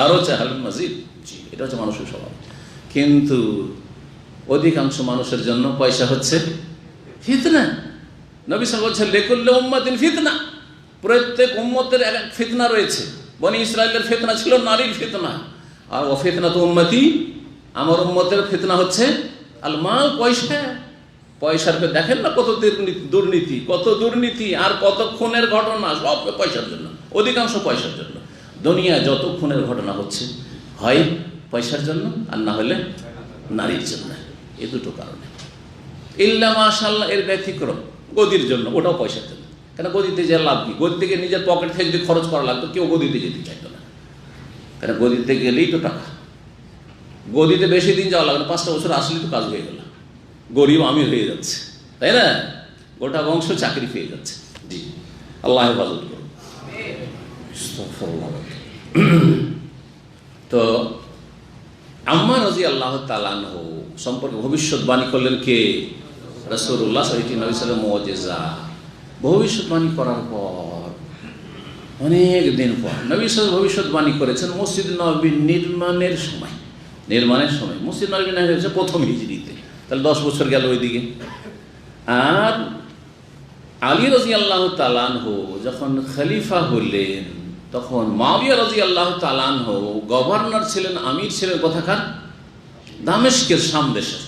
আরও চাই, হালুন মাজিদ। জি, এটা হচ্ছে মানুষের স্বভাব। কিন্তু অধিকাংশ মানুষের জন্য পয়সা হচ্ছে ফিতনা। নবী সাল্লাল্লাহু আলাইহি ওয়াসাল্লাম লিকুল্লি উম্মাতিন ফিতনা, প্রত্যেক উম্মতের এক এক ফিতনা রয়েছে। বনি ইসরায়েলের ফিতনা ছিল নারীর ফিতনা, আর ও ফিতনা তো উম্মতি, আমার উম্মতের ফিতনা হচ্ছে আল মাল, পয়সা। পয়সার দেখেন না কত দুর্নীতি, কত দুর্নীতি আর কত খুনের ঘটনা, সব পয়সার জন্য, অধিকাংশ পয়সার জন্য। দুনিয়ায় যত খুনের ঘটনা হচ্ছে হয় পয়সার জন্য, আর না হলে নারীর জন্য। এই দুটো কারণে। ইল্লা মাশাআল্লাহ, এর ব্যতিক্রম গদির জন্য, ওটাও পয়সার জন্য। কেন গদিতে যে লাভ কি? গদি থেকে নিজের পকেট থেকে যদি খরচ করা লাগতো, কেউ গদিতে যেতে চাইতো না, কেন গদিতে গেলেই তো টাকা। গদিতে বেশি দিন যাওয়া লাগবে না, 5টা বছর আসলেই তো কাজ হয়ে গেল, গরিব আমি হয়ে যাচ্ছে, তাই না? গোটা বংশ চাকরি পেয়ে যাচ্ছে। জি, আল্লাহ হেফাজত করুন। তো আম্মা রাদিয়াল্লাহু তাআলা আনহু সম্পর্কে ভবিষ্যৎবাণী করলেন কে? রাসূলুল্লাহ সাল্লাল্লাহু আলাইহি ওয়াসাল্লাম। মুজিজা, ভবিষ্যৎবাণী করার পর অনেক দিন পর নবী সাল্লাল্লাহু ভবিষ্যৎবাণী করেছেন মসজিদ নববী নির্মাণের সময়। মসজিদ নববী নির্মাণ হয়েছে প্রথম হিজরিতে, তাহলে 10 বছর গেল ওইদিকে। আর আলী রাদিয়াল্লাহু তাআলা আনহু যখন খলিফা হলেন, তখন মুআবিয়া রাদিয়াল্লাহু তাআলা আনহু গভর্নর ছিলেন, আমির ছিলেন কোথাকার? দামেস্কের, শাম দেশের।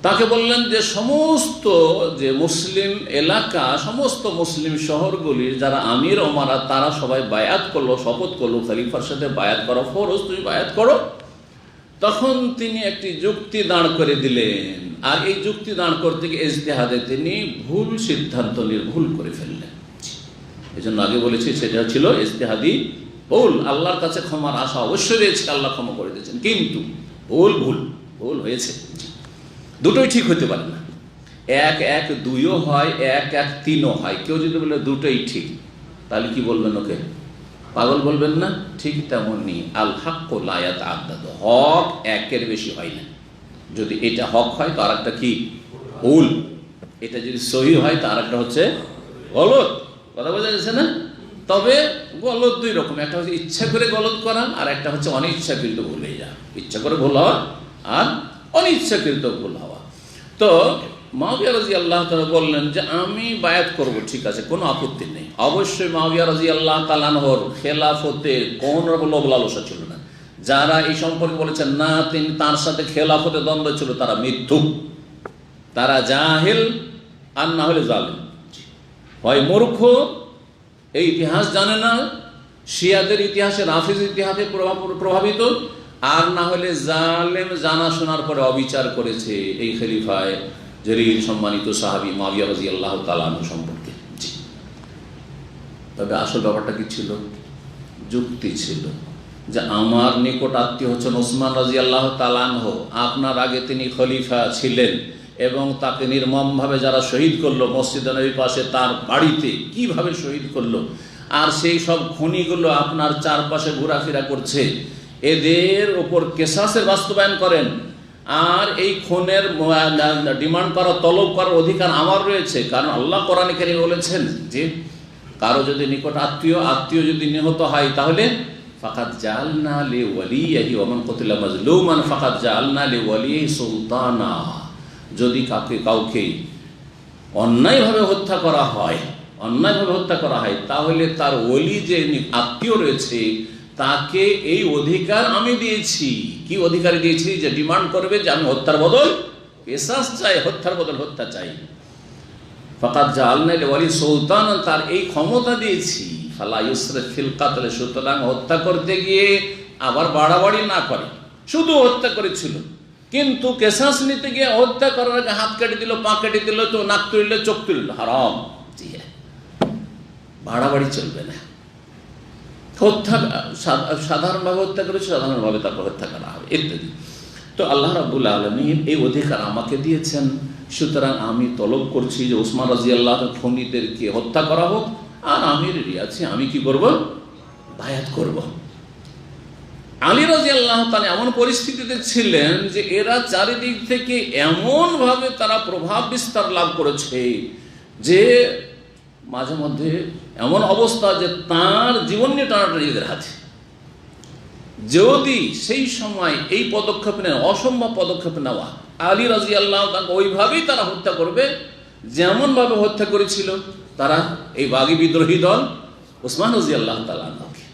তাকে বললেন যে সমস্ত যে মুসলিম এলাকা, সমস্ত মুসলিম শহরগুলির যারা আমির ওমারা, তারা সবাই বায়াত করলো, শপথ করলো খলিফার সাথে বায়াত করা ফরজ, তুমি বায়াত করো। তখন তিনি একটি যুক্তি দাঁড় করে দিলেন, আর এই যুক্তি দাঁড় করতে গিয়ে ইজতিহাদে তিনি ভুল সিদ্ধান্ত নিয়ে ভুল করে ফেললেন। এই জন্য আগে বলেছি সেটা ছিল ইজতিহাদি ভুল। আল্লাহর কাছে ক্ষমার আশা অবশ্যই রয়েছে, আল্লাহ ক্ষমা করে দিয়েছেন, কিন্তু ভুল হয়েছে। দুটোই ঠিক হতে পারে না, 1 1 2ও হয়, 1 1 3ও হয়। কেউ যদি বলে দুটোই ঠিক, তাহলে কি বলবেন? ওকে পাগল বলবেন না? ঠিক তেমনই আল হাক্কু লা ইয়াতাআদ্দাদু, হক একের বেশি হয় না। যদি এটা হক হয় তো আর একটা কি ভুল, এটা যদি সহি হয় তো আর একটা হচ্ছে গলত। কথা বোঝা যাচ্ছে না? তবে গলত দুই রকম, একটা হচ্ছে ইচ্ছা করে গলত করা, আর একটা হচ্ছে অনিচ্ছাকৃত ভুল হয়ে যাওয়া। ইচ্ছা করে ভুল হওয়া আর অনিচ্ছাকৃত ভুল হওয়া। তো মুআবিয়া রাদিয়াল্লাহু তাআলা বললেন যে আমি বায়াত করব, ঠিক আছে, কোনো আপত্তি নেই। অবশ্যই মুআবিয়া রাদিয়াল্লাহু তাআলা আনহুর খেলাফতের কোন রকম লোভ লালসা ছিল না। যারা এই সম্পর্কে বলেছেন না তিনি তার সাথে খেলাফতে দ্বন্দ্ব ছিল, তারা মিথ্যুক, তারা জাহেল, আর না হলে জালেম। হয় মূর্খ, এই ইতিহাস জানে না, শিয়াদের ইতিহাসে, রাফিজ ইতিহাসে প্রভাবিত, আর না হলে জালেম, জানা শোনার পরে অবিচার করেছে এই খলিফায় জলিল সম্মানিত সাহাবী মুআবিয়া রাদিয়াল্লাহু তাআলা আনহু সম্পর্কে। জি, তবে আসল ব্যাপারটা কি ছিল? যুক্তি ছিল যে আমার নিকট আত্মীয় হচ্ছেন ওসমান রাদিয়াল্লাহু তাআলা আনহু, আপনার আগে তিনি খলিফা ছিলেন এবং তাকে নির্মমভাবে যারা শহীদ করলো মসজিদ নববীর পাশে তার বাড়িতে, কিভাবে শহীদ করলো, আর সেই সব খনিগুলো আপনার চারপাশে ঘোরাফেরা করছে, এদের ওপর কেসাসের বাস্তবায়ন করেন। আর এই খুনের ডিমান্ড করা, তলব করার অধিকার আমার রয়েছে, কারণ আল্লাহ কোরআনে কারীমে বলেছেন যে কারো যদি নিকট আত্মীয় যদি নিহত হয় তাহলে ফাকাদ জাআলনা লিওয়ালিহি ওয়া মান কুতিলা মাজলুমান ফাকাদ জাআলনা লিওয়ালিহি সুলতানা। যদি কাউকে অন্যায়ভাবে হত্যা করা হয় তাহলে তার ওলি যে আত্মীয় রয়েছে তাকে এই অধিকার আমি দিয়েছি। কি অধিকার দিয়েছি? যে ডিমান্ড করবে যে আমি হত্যার বদল কিসাস চাই, হত্যার বদল হত্যা চাই। ফাকাদ জাআলনা লিওয়ালি সুলতান, তার এই ক্ষমতা দিয়েছি। ফালা ইউসরিফ ফিল কতল, সুতরাং হত্যা করতে গিয়ে আবার বাড়াবাড়ি না করে। শুধু হত্যা করেছিল, কিন্তু কেসাস নিতে গিয়ে হত্যা করার আগে হাত কেটে দিল, পা কেটে দিল, তো নাক তুলল, চোখ তুলল, হারাম। জি হ্যাঁ, বাড়াবাড়ি চলবে না। হত্যা সাধারণভাবে হত্যা করেছে, সাধারণভাবে তারপর হত্যা করা হবে ইত্যাদি। তো আল্লাহ রাব্বুল আলামিন এই অধিকার আমাকে দিয়েছেন, সুতরাং আমি তলব করছি যে ওসমান রাদিয়াল্লাহু তাআলা খুনিদেরকে হত্যা করা হোক, আর আমির আছি, আমি কি করব? বায়াত করব। আলী রাদিয়াল্লাহু তাআলা এমন পরিস্থিতিতে ছিলেন যে এরা চারিদিক থেকে এমনভাবে তারা প্রভাব বিস্তার লাভ করেছে যে মাঝে মধ্যে এমন অবস্থা যে তার জীবন নিয়ে টানাটানি এদের হাতে। যদি সেই সময় এই পদক্ষেপ নেওয়া, অসম্ভব পদক্ষেপ নেওয়া, আলী রাদিয়াল্লাহু তাআলা ওইভাবেই তারা হত্যা করবে যেমনভাবে হত্যা করেছিল তারা এই বাগী বিদ্রোহী দল ওসমান রাদিয়াল্লাহু তাআলা আনহুকে।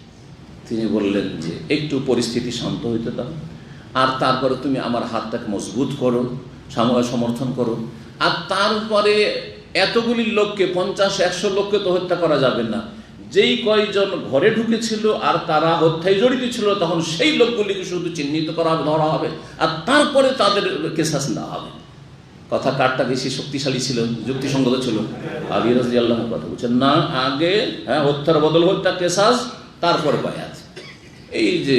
তিনি বললেন যে একটু পরিস্থিতি শান্ত হইতে দাও, আর তারপরে তুমি আমার হাতটাকে মজবুত করো, সমর্থন করো। আর তারপরে এতগুলি লোককে, 50-100 লোককে তো হত্যা করা যাবে না, যেই কয়জন ঘরে ঢুকেছিল আর তারা হত্যায় জড়িত ছিল তখন সেই লোকগুলিকে শুধু চিহ্নিত করা হবে, ধরা হবে, আর তারপরে তাদের কেসাস নেওয়া হবে। কথা কারটা বেশি শক্তিশালী ছিল, যুক্তিসঙ্গত ছিল? আলী রাদিয়াল্লাহু কথা বলছেন না, আগে হত্যার বদল হত্যা, কেসাস, তারপরে বায়াত। এই যে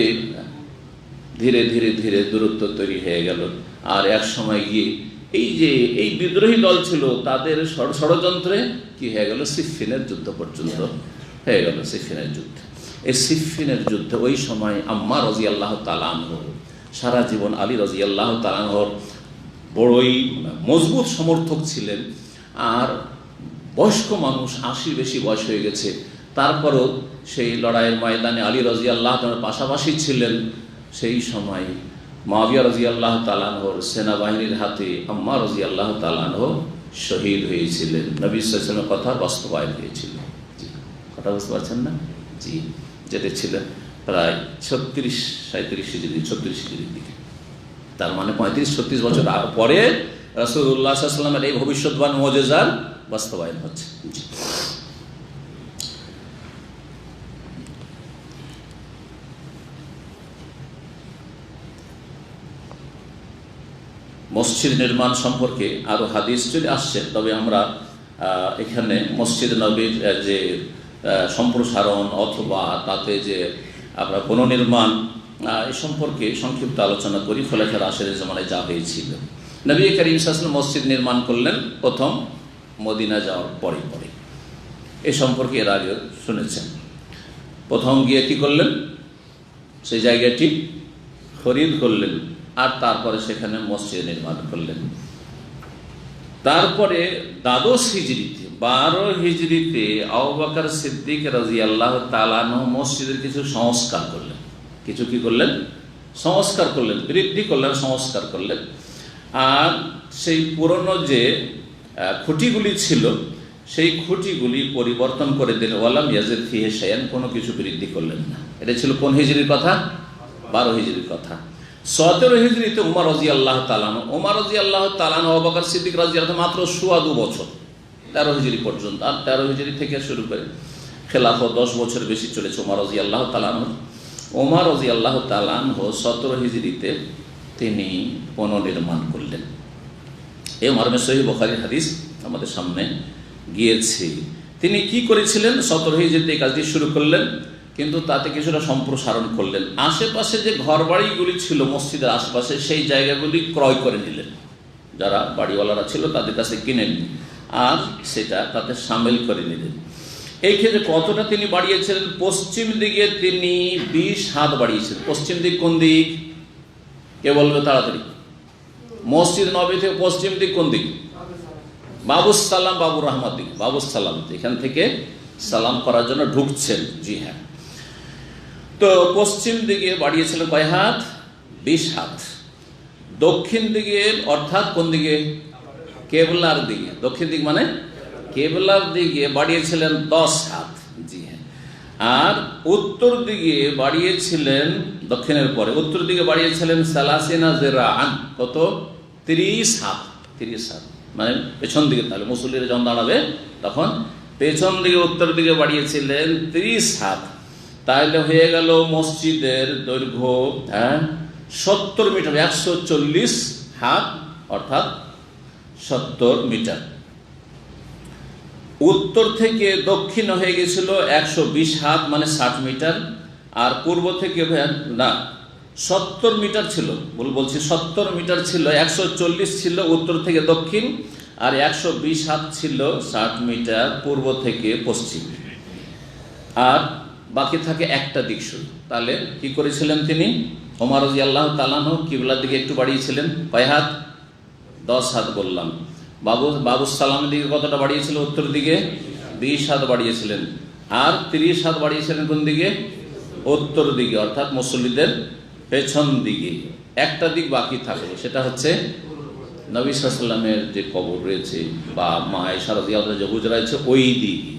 ধীরে ধীরে ধীরে দূরত্ব তৈরি হয়ে গেল। আর এক সময় গিয়ে এই বিদ্রোহী দল ছিল, তাদের ষড়যন্ত্রে কি হয়ে গেল? সিফফিনের যুদ্ধ পর্যন্ত হয়ে গেল। সিফফিনের যুদ্ধ, এই সিফফিনের যুদ্ধে ওই সময় আম্মার রাদিয়াল্লাহু তাআলা আনহু সারা জীবন আলী রাদিয়াল্লাহু তাআলা আনহুর বড়ই মজবুত সমর্থক ছিলেন। আর বয়স্ক মানুষ, 80 বেশি বয়স হয়ে গেছে, তারপরও সেই লড়াইয়ের ময়দানে আলী রাদিয়াল্লাহু তাআলার পাশাপাশি ছিলেন। সেই সময় মুআবিয়া রাদিয়াল্লাহু তাআলা আনহুর সেনাবাহিনীর হাতে আম্মার রাদিয়াল্লাহু তাআলা আনহু শহীদ হয়েছিলেন। নবী সাল্লাল্লাহু আলাইহি ওয়াসাল্লামের কথা বাস্তবায়ন হয়েছিল। জি, কথা বুঝতে পারছেন না? জি, যেটা ছিল প্রায় 36-37 হিজরির দিকে, তার মানে 35-36 বছর পরে রাসূলুল্লাহ সাল্লাল্লাহু আলাইহি ওয়াসাল্লামের এই ভবিষ্যৎবাণী মুজিজার বাস্তবায়ন হচ্ছে। জি, মসজিদ নির্মাণ সম্পর্কে আরও হাদিস চলে আসছে, তবে আমরা এখানে মসজিদ নববীর যে সম্প্রসারণ অথবা তাতে যে আমরা পুনর্নির্মাণ এ সম্পর্কে সংক্ষিপ্ত আলোচনা করি। খোলাফায়ে রাশিদের জামানায় যা হয়েছিল, নবী করিম সাল্লাল্লাহু আলাইহি ওয়াসাল্লাম মসজিদ নির্মাণ করলেন প্রথম মদিনা যাওয়ার পরে। এ সম্পর্কে এর আগে শুনেছেন। প্রথম গিয়ে কি করলেন, সেই জায়গাটি খরিদ করলেন আর তারপরে সেখানে মসজিদ নির্মাণ করলেন। তারপরে দ্বাদশ হিজরিতে 12 হিজরিতে আবু বকর সিদ্দিক রাদিয়াল্লাহু তাআলা আনহু মসজিদের কিছু সংস্কার করলেন। কিছু কি করলেন? সংস্কার করলেন, বৃদ্ধি করলেন, সংস্কার করলেন। আর সেই পুরনো যে খুঁটিগুলি ছিল সেই খুঁটিগুলি পরিবর্তন করে দিলেন। ওয়ালাম ইয়াজিদ ফিহি শাইআন, কোনো কিছু বৃদ্ধি করলেন না। এটা ছিল কোন হিজরির কথা? 12 হিজরির কথা। 17 হিজরিতে উমর রাদিয়াল্লাহু তাআলা আনহু, উমর রাদিয়াল্লাহু তাআলা আনহু আবু বকর সিদ্দিক রাদিয়াল্লাহু তাআলা মাত্র 2 বছর, 13 হিজরি পর্যন্ত। আর 13 হিজরি থেকে শুরু করে খেলাফত 10 বছর বেশি চলেছে উমর রাদিয়াল্লাহু তাআলা আনহু। উমর রাদিয়াল্লাহু তাআলা আনহু 17 হিজরিতে তিনি পুনর্নির্মাণ করলেন। এই মর্মে সহিহ বুখারীর হাদিস আমাদের সামনে গিয়েছে। তিনি কি করেছিলেন? 17 হিজরিতে এই কাজটি শুরু করলেন, কিন্তু তাতে কিছুটা সম্প্রসারণ করলেন। আশেপাশে যে ঘরবাড়িগুলি ছিল মসজিদের আশেপাশে, সেই জায়গাগুলি ক্রয় করে নিলেন। যারা বাড়িওয়ালারা ছিল তাদের কাছে কিনে নিন আর সেটা তাতে সামিল করে নিলেন। এই ক্ষেত্রে কতটা তিনি বাড়িয়েছিলেন? পশ্চিম দিকে তিনি 20 হাত বাড়িয়েছিলেন। পশ্চিম দিক কোন দিক? কে বলবে তাড়াতাড়ি? মসজিদ নববী থেকে পশ্চিম দিক কোন দিক? বাবুস সালাম, বাবুর রহমত দিক। বাবুস সালাম, এখান থেকে সালাম করার জন্য ঢুকছেন। জি হ্যাঁ। তো পশ্চিম দিকে বাড়িয়েছিলেন কয় হাত? 20 হাত। দক্ষিণ দিকে অর্থাৎ কোন দিকে? কেবলার দিকে। দক্ষিণ দিক মানে কেবলার দিকে বাড়িয়েছিলেন 10 হাত। জি হ্যাঁ। আর উত্তর দিকে বাড়িয়েছিলেন, দক্ষিণের পরে উত্তর দিকে বাড়িয়েছিলেন সালাসিনা জিরাআন। কত? 30 হাত। 30 হাত মানে পেছন দিকে। তাহলে মুসল্লিরা যখন দাঁড়াবে তখন পেছন দিকে উত্তর দিকে বাড়িয়েছিলেন 30 হাত। তাহলে হয়ে গেল মসজিদের দৈর্ঘ্য 70 মিটার, 140 হাত অর্থাৎ 70 মিটার। উত্তর থেকে দক্ষিণ হয়ে গেছিল 120 হাত মানে 60 মিটার। আর পূর্ব থেকে না 70 মিটার ছিল, বলছি 70 মিটার ছিল। 140 ছিল উত্তর থেকে দক্ষিণ, আর 120 হাত ছিল 60 মিটার পূর্ব থেকে পশ্চিম। আর বাকি থাকে একটা দিক শুধু। তাহলে কি করেছিলেন তিনি? ওমর রাদিয়াল্লাহু তাআলা আনহু কিবলার দিকে একটু বাড়িয়েছিলেন। কয় হাত? 10 হাত বললাম। বাবুস সালামের দিকে কতটা বাড়িয়েছিল? উত্তর দিকে 20 হাত বাড়িয়েছিলেন। আর 30 হাত বাড়িয়েছিলেন কোন দিকে? উত্তর দিকে অর্থাৎ মুসল্লিদের পেছন দিকে। একটা দিক বাকি থাকলো, সেটা হচ্ছে নবী সাল্লাল্লাহু আলাইহি ওয়াসাল্লামের যে কবর রয়েছে বা মা আয়েশা রাদিয়াল্লাহু আনহা যে হুজরা আছে ওই দিকে।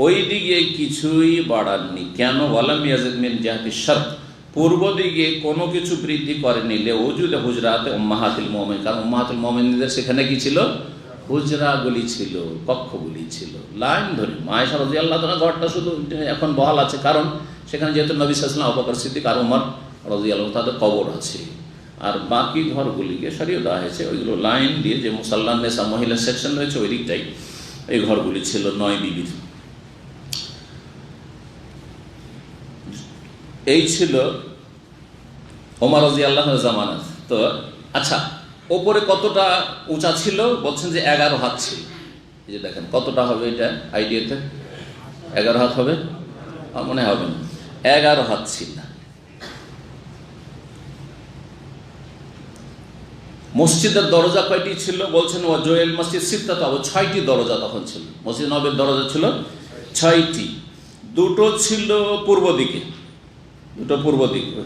ওই দিকে কিছুই বাড়াননি। কেন? ওয়ালাম ইয়াজিদ মিন জিহাতি শারক, পূর্ব দিকে কোনো কিছু বৃদ্ধি করেনি। লিউজুদে হুজরাতে উম্মাহাতুল মুমিনিন, কারণ উম্মাহাতুল মুমিনিনদের সেখানে কি ছিল? হুজরাগুলি ছিল, কক্ষগুলি ছিল লাইন ধরে। মা আয়েশা রাদিয়াল্লাহু তাআলা ঘরটা শুধু এখন বহাল আছে, কারণ সেখানে যেহেতু নবী সাল্লাল্লাহু আলাইহি ওয়াসাল্লাম, আবু বকর সিদ্দিক আর ওমর রাদিয়াল্লাহু তাদের কবর আছে। আর বাকি ঘরগুলিকে সরিয়ে দেওয়া হয়েছে। ওইগুলো লাইন দিয়ে যে মুসাল্লান নেসা মহিলা সেকশন রয়েছে ওই দিকটাই এই ঘরগুলি ছিল 9 বিবির। এই ছিল ওমর রাদিয়াল্লাহু আনহু জামানাত। তো আচ্ছা, ওপরে কতটা উঁচা ছিল? বলছেন যে 11 হাত ছিল। এই যে দেখেন কতটা হবে এটা আইডিয়াতে? 11 হাত হবে? মনে হবে না, 11 হাত ছিল। মসজিদের দরজা কয়টি ছিল? বলছেন ও জোয়েল মসজিদ সিত্তাত, 6টি দরজা তখন ছিল। মসজিদ নববীর দরজা ছিল 6টি। দুটো ছিল পূর্ব দিকে, দুটো পূর্ব দিকে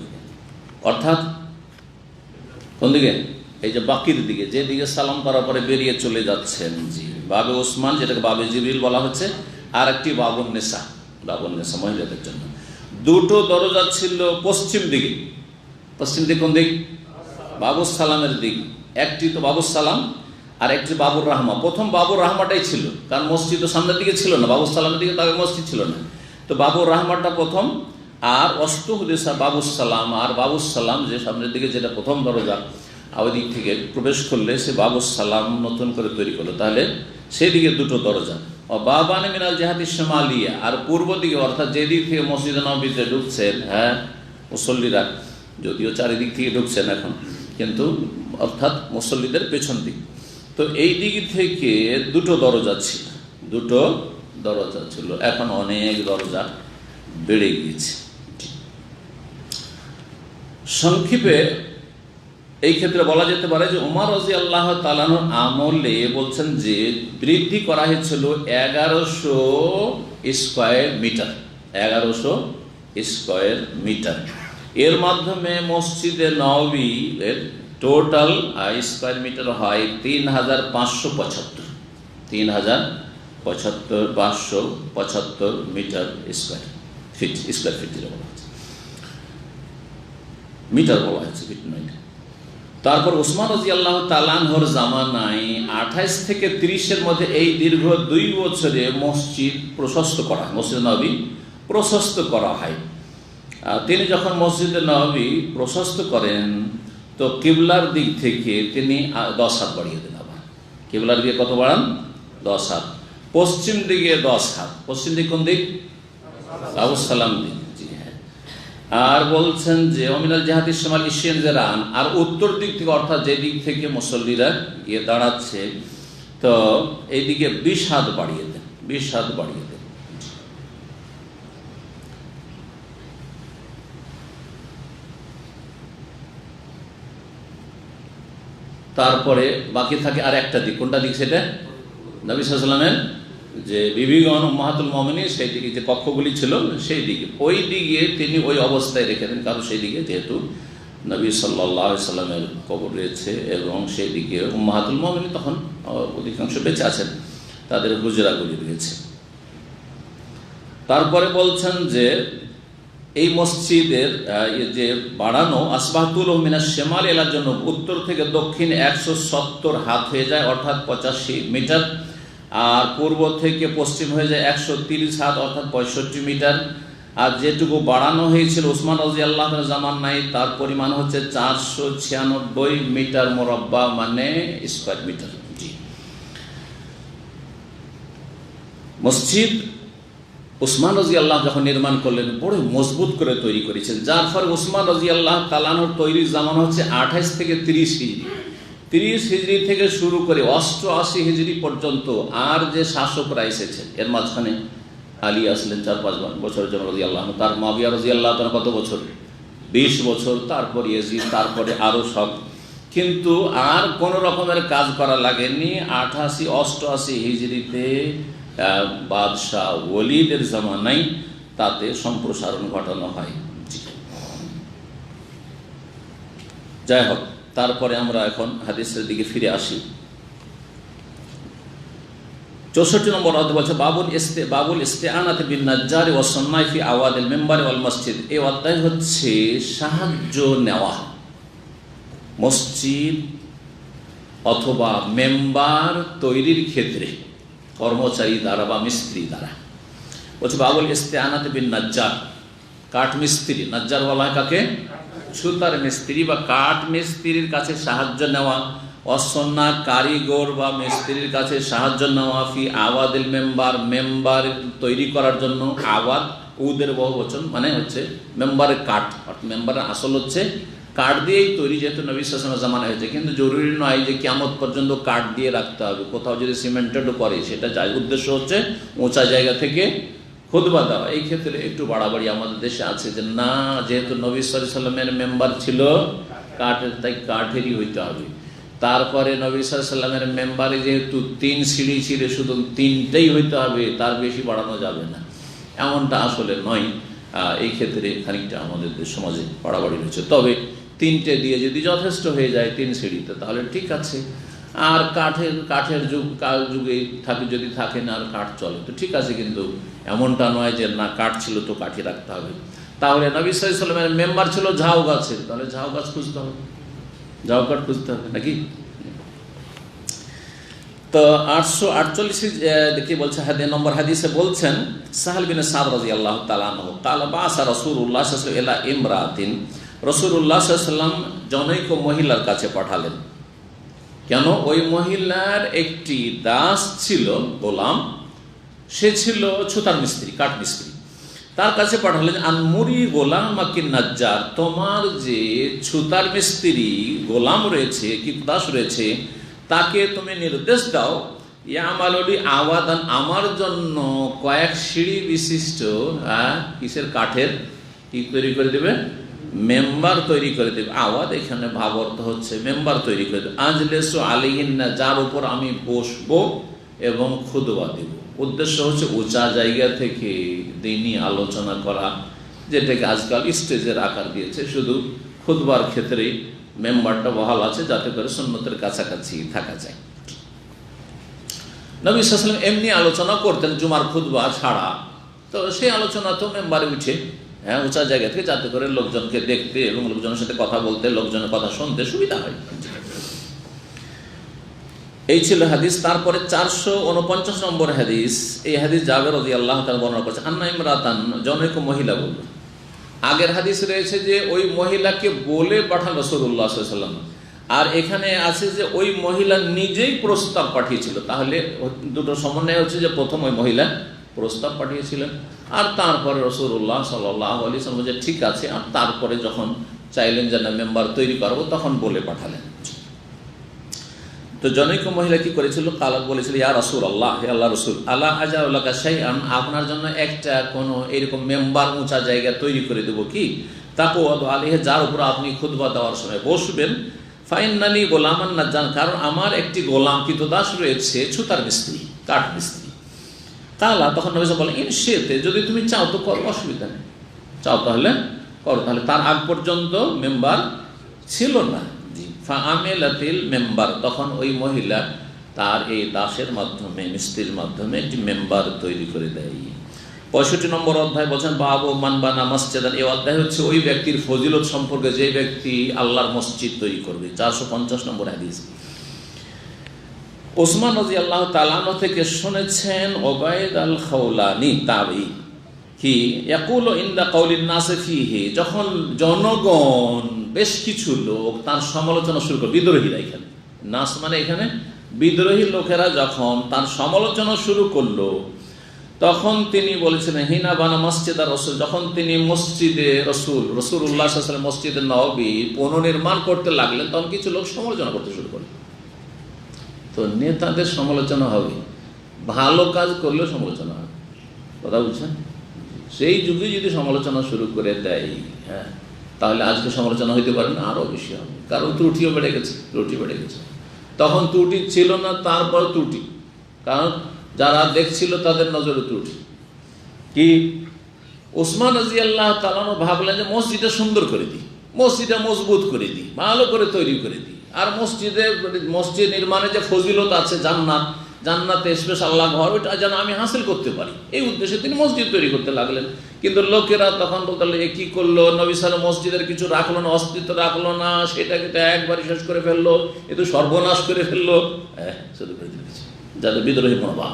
অর্থাৎ কোন দিকে? এই যে বাকির দিকে, যেদিকে সালাম করার পরে বেরিয়ে চলে যাচ্ছেন। জি, বাবে ওসমান, যেটাকে বাবে জিবরিল বলা হচ্ছে। আর একটি বাবুন নেসা, বাবুন নেসা মহিলাদের জন্য। দুটো দরজা ছিল পশ্চিম দিকে। পশ্চিম দিক কোন দিক? বাবুস সালামের দিক। একটি তো বাবুস সালাম আর একটি বাবুর রাহমা। প্রথম বাবুর রাহমাটাই ছিল, কারণ মসজিদ তো সামনের দিকে ছিল না, বাবুস সালামের দিকে তাকে মসজিদ ছিল না। তো বাবুর রাহমাটা প্রথম, আর অষ্টহুদেশা বাবুস সালাম। আর বাবুস সালাম যে সামনের দিকে, যেটা প্রথম দরজা, ওই দিক থেকে প্রবেশ করলে সে বাবুস সালাম নতুন করে তৈরি করলো। তাহলে সেদিকে দুটো দরজা। ও বাবানে মিনাল জিহাতি শামালিয়া, আর পূর্ব দিকে অর্থাৎ যেদিক থেকে মসজিদ নববীতে ঢুকছেন মুসল্লিরা, যদিও চারিদিক থেকে ঢুকছেন এখন, কিন্তু অর্থাৎ মুসল্লিদের পেছন দিক। তো এই দিক থেকে দুটো দরজা ছিল, দুটো দরজা ছিল, এখন অনেক দরজা বেড়ে গিয়েছে। সংক্ষেপে এই ক্ষেত্রে বলা যেতে পারে যে উমর রাদিয়াল্লাহু তাআলা আনহুর আমলে বলছেন যে বৃদ্ধি করা হয়েছিল 1100 স্কয়ার মিটার, 1100 স্কয়ার মিটার। এর মাধ্যমে মসজিদে নববী এর টোটাল স্কয়ার মিটার হয় 3575, 3575 metre square feet, square feet যেটা বলা হচ্ছে, মিটার বলা হচ্ছে, ফিট নয়। তারপর ওসমান রাদিয়াল্লাহু তাআলা আনহুর জামানায় 28 থেকে 30-এর মধ্যে এই দীর্ঘ 2 বছরে মসজিদ প্রশস্ত করা, মসজিদ নববী প্রশস্ত করা হয়। তিনি যখন মসজিদে নববী প্রশস্ত করেন তো কিবলার দিক থেকে তিনি 10 হাত বাড়িয়ে দেন। আবার কিবলার দিকে কত বাড়ান? 10 হাত। পশ্চিম দিকে 10 হাত। পশ্চিম দিক কোন দিক? কাবাতুস সালাম দিক। আর বলছেন যে অমিনাল জিহাদি শিমাল ইশিয়ান জেরান, আর উত্তর দিক থেকে অর্থাৎ যে দিক থেকে মুসল্লিরা গিয়ে দাঁড়াচ্ছে তো এইদিকে 20 হাত বাড়িয়ে দেন, 20 হাত বাড়িয়ে দেন। তারপরে বাকি থাকে আর একটা দিক, কোনটা দিক সেটা? নবী সাল্লাল্লাহু আলাইহি ওয়াসাল্লামের যে বিবিগণ উম্মাহাতুল মুমিনিন সেই দিকে যে কক্ষগুলি ছিল সেই দিকে, ওই দিকে তিনি ওই অবস্থায় রেখে দেন, কারণ সেই দিকে যেহেতু নবী সাল্লাল্লাহু আলাইহি ওয়াসাল্লামের কবর রয়েছে এবং সেই দিকে উম্মাহাতুল মুমিনিন তখন অধিকাংশ বেঁচে আছেন, তাদের হুজরাগুলি রয়েছে। তারপরে বলছেন যে এই মসজিদের যে বাড়ানো আসবাহতুল মিনাশ শিমাল এলার জন্য উত্তর থেকে দক্ষিণ 170 হাত হয়ে যায়, অর্থাৎ 85 মিটার, আর পূর্ব থেকে পশ্চিম হয়ে যায় 130 হাত, অর্থাৎ 65 মিটার। আর যেটুকু বাড়ানো হয়েছিল ওসমান রাদিয়াল্লাহু তাআলার জামানায় তার পরিমাণ হচ্ছে 496 মিটার মুরাব্বা, মানে স্কয়ার মিটার। জি, মসজিদ ওসমান রাদিয়াল্লাহু যখন নির্মাণ করলেন বড় মজবুত করে তৈরি করেছেন, যার ফলে ওসমান রাদিয়াল্লাহু তাআলা আনহুর তৈরির জামানা হচ্ছে 28 থেকে 30 হিজরি। 30 হিজরি থেকে শুরু করে 88 হিজরি পর্যন্ত আর যে শাসকরা এসেছেন, এর মাঝখানে আলী আসলেন 4-5 বছরের জন্য রাদিয়াল্লাহু আনহু, তার মুআবিয়া রাদিয়াল্লাহু তাআলা কত বছর? 20 বছর, তারপর ইয়াজিদ, তারপরে আরো সব। কিন্তু আর কোন রকমের কাজ করা লাগেনি। 88 হিজরিতে বাদশাহ ওলীদের জামানায় তাতে সম্প্রসারণ ঘটানো হয়। যাই হোক, তারপরে আমরা এখন হাদিসের দিকে ফিরে আসি। 64 নম্বর অধ্যায় বলছে বাবুল ইস্তিআনাতি বিন নাজ্জারি ওয়াস সুন্নাহ ফি আওয়াদিল মিম্বার ওয়াল মসজিদ। এই অধ্যায় হচ্ছে সাহায্য নেওয়া মসজিদ অথবা মেম্বার তৈরির ক্ষেত্রে কর্মচারী দ্বারা বা মিস্ত্রি দ্বারা। বলছে বাবুল ইস্তিআনাতি বিন নাজ্জার, কাঠ মিস্ত্রি। নাজ্জার বলা হয় কাকে? সুতার মিস্ত্রি বা কাঠ মিস্ত্রির কাছে সাহায্য নেওয়া। অসন্নার কারিগর বা মিস্ত্রির কাছে সাহায্য নেওয়া ফি আওয়াদিল মেম্বার, মেম্বার তৈরি করার জন্য। আওয়াদ উদের বহু বচন, মানে হচ্ছে মেম্বারের কাঠ, অর্থাৎ মেম্বারের আসল হচ্ছে কাঠ দিয়েই তৈরি, যেহেতু নবী সাল্লাল্লাহু আলাইহি ওয়াসাল্লামের জামানা হয়েছে। কিন্তু জরুরি নয় যে কিয়ামত পর্যন্ত কাঠ দিয়ে রাখতে হবে। কোথাও যদি সিমেন্টেডও করে সেটা যায়, উদ্দেশ্য হচ্ছে উঁচা জায়গা থেকে খুতবা দেওয়া। এই ক্ষেত্রে একটু বাড়াবাড়ি আমাদের দেশে আছে যে না, যেহেতু নবী সাল্লাল্লাহু আলাইহি ওয়াসাল্লামের মেম্বার ছিল কাঠের, তাই কাঠেরই হইতে হবে। তারপরে নবী সাল্লাল্লাহু আলাইহি ওয়াসাল্লামের মেম্বারে যেহেতু 3 সিঁড়ি ছিল, শুধু 3টাই হইতে হবে, তার বেশি বাড়ানো যাবে না, এমনটা আসলে নয়। এই ক্ষেত্রে খানিকটা আমাদের সমাজে বাড়াবাড়ি রয়েছে। তবে 3টে দিয়ে যদি যথেষ্ট হয়ে যায় 3 সিঁড়িতে, তাহলে ঠিক আছে। আর কাঠের যুগে থাকে, যদি থাকে না আর কাঠ চলে তো ঠিক আছে, কিন্তু এমনটা নয় যে না কাঠ ছিল তো কাঠই রাখতে হবে। তাহলে নবী সাল্লাল্লাহু আলাইহি ওয়াসাল্লামের মেম্বার ছিল ঝাউ গাছের, তাহলে ঝাউ গাছ খুঁজতে হবে, ঝাউ কাঠ খুঁজতে হবে নাকি। তো 848 দেখি বলছে নম্বর হাদিসে বলছেন সাহাল বিন সাদ রাদিয়াল্লাহু তাআলা আনহু قال بعث رسول الله صلى الله عليه وسلم الى امراه। রাসূলুল্লাহ সাল্লাল্লাহু আলাইহি ওয়াসাল্লাম জনৈক মহিলার কাছে পাঠালেন। কেন? ওই মহিলার একটি দাস ছিল, গোলাম, সে ছিল ছুতার মিস্ত্রি, কাঠ মিস্ত্রি। তার কাছে পাঠালেন আনমুরি গোলামাকিন নাজ্জার, তোমার যে ছুতার মিস্ত্রি গোলাম রয়েছে, কি দাস রয়েছে, তাকে তুমি নির্দেশ দাও ইয়ামালুলি আওয়াদান, আমার জন্য কয়েক সিঁড়ি বিশিষ্ট কিসের কাঠের কি তৈরি করে দেবে, মেম্বার তৈরি করে দেবে। আওয়াদ এখানে ভাব অর্থ হচ্ছে মেম্বার তৈরি করে দেবে। আজলেসু আলাইহিন্না, যার উপর আমি বসবো এবং খুতবা দেব। উদ্দেশ্য হচ্ছে উঁচা জায়গা থেকে দিনই আলোচনা করা, যেটাকে আজকাল স্টেজের আকার দিয়েছে। শুধু খুতবার ক্ষেত্রে মেম্বারটা বহাল আছে যাতে করে সুন্নতের কাছাকাছি থাকা যায়। নবী সাল্লাল্লাহু আলাইহি ওয়াসাল্লাম এমনি আলোচনা করতেন জুমার খুতবা ছাড়া, তো সেই আলোচনা তো মেম্বারে উঠে উঁচা জায়গা থেকে, যাতে করে লোকজনকে দেখতে এবং লোকজনের সাথে কথা বলতে, লোকজনের কথা শুনতে সুবিধা হয়। এই ছিল হাদিস। তারপরে 449 নম্বর হাদিস। এই হাদিস জাবের রাদিয়াল্লাহু তাআলা বর্ণনা করেছেন, আন্না ইমরাতান, জনৈক মহিলা বলল। আগের হাদিস রয়েছে যে ওই মহিলাকে বলে পাঠান রাসূলুল্লাহ সাল্লাল্লাহু আলাইহি ওয়াসাল্লাম, আর এখানে আছে যে ওই মহিলা নিজেই প্রস্তাব পাঠিয়েছিল। তাহলে দুটো সমন্বয় হচ্ছে যে প্রথম ওই মহিলা প্রস্তাব পাঠিয়েছিলেন, আর তারপরে রাসূলুল্লাহ সাল্লাল্লাহু আলাইহি ওয়াসাল্লাম যে ঠিক আছে, আর তারপরে যখন চাইলেন যে না মেম্বার তৈরি করবো তখন বলে পাঠালেন। তো জনৈক মহিলা কি করেছিল, কালাত বলেছিল, ইয়া রাসূলুল্লাহ, হে আল্লাহ রাসূল, আলা আজআলুকা শাইআন, আপনার জন্য একটা কোনো এরকম মেম্বার উঁচা জায়গা তৈরি করে দেবো কি, তাকওয়াদু আলাইহি, যার উপর আপনি খুতবা দেওয়ার সময় বসবেন। ফাইন্নালি গোলামান নাজ্জান, কারণ আমার একটি গোলাম কৃতদাস রয়েছে, ছুতার মিস্ত্রি, কাঠ মিস্ত্রি। তাহলে তখন নবী বলেন, ইন শি'তা, যদি তুমি চাও তো করো, অসুবিধা নেই, চাও তাহলে করো। তাহলে তার আগ পর্যন্ত মেম্বার ছিল না। জি, ফাআমিলাতিল মেম্বার, তখন ওই মহিলা তার এই দাসের মাধ্যমে, মিস্ত্রির মাধ্যমে একটি মেম্বার তৈরি করে দেয়। 65 নম্বর অধ্যায় বলছেন, বাবু মান বানা মসজিদান। এই অধ্যায় হচ্ছে ওই ব্যক্তির ফজিলত সম্পর্কে যে ব্যক্তি আল্লাহর মসজিদ তৈরি করবে। 450 নম্বর হাদিস। ওসমান রাদিয়াল্লাহু তাআলা আনহু থেকে শুনেছেন, ওবায়দ আল খাওলানি তাবী, কি ইয়াকুলু ইনদা কাউলিন নাস ফীহি, যখন জনগণ বেশ কিছু লোক তার সমালোচনা শুরু করে, বিদ্রোহীরা, এখানে নাস মানে এখানে বিদ্রোহী লোকেরা যখন তার সমালোচনা শুরু করলো, তখন তিনি বলেছিলেন, হিনা বানা মসজিদ আর রসুল, যখন তিনি মসজিদে রাসূলুল্লাহ সাল্লাল্লাহু আলাইহি ওয়াসাল্লাম মসজিদে নববী পুনর্নির্মাণ করতে লাগলেন, তখন কিছু লোক সমালোচনা করতে শুরু করলেন। তো নেতাদের সমালোচনা হবে, ভালো কাজ করলেও সমালোচনা হবে, কথা বুঝছেন? সেই যুগে যদি সমালোচনা শুরু করে দেয়, হ্যাঁ, তাহলে আজকে সমালোচনা হইতে পারে না, আরও বেশি হবে, কারণ ত্রুটিও বেড়ে গেছে, ত্রুটি বেড়ে গেছে। তখন ত্রুটি ছিল না, তারপর ত্রুটি, কারণ যারা দেখছিল তাদের নজরে ত্রুটি। কি ওসমান রাদিয়াল্লাহু তাআলা ভাবলেন যে মসজিদটা সুন্দর করে দিই, মসজিদটা মজবুত করে দিই, ভালো করে তৈরি করে দিই, আর মসজিদ নির্মাণে যে ফজিলত আছে, জান্নাতে স্পেশাল আল্লাহ ঘর, ওইটা যেন আমি হাসিল করতে পারি, এই উদ্দেশ্যে তিনি মসজিদ তৈরি করতে লাগলেন। কিন্তু লোকেরা তখন বলতে এ কি করলো, নবী সাল্লাল্লাহু মসজিদের কিছু রাখলো না, অস্তিত্ব রাখলো না, সেটাকে তো একবারই শেষ করে ফেললো, এ তো সর্বনাশ করে ফেললো, শুধু করে দিয়েছে। যাদের বিদ্রোহী মনোভাব,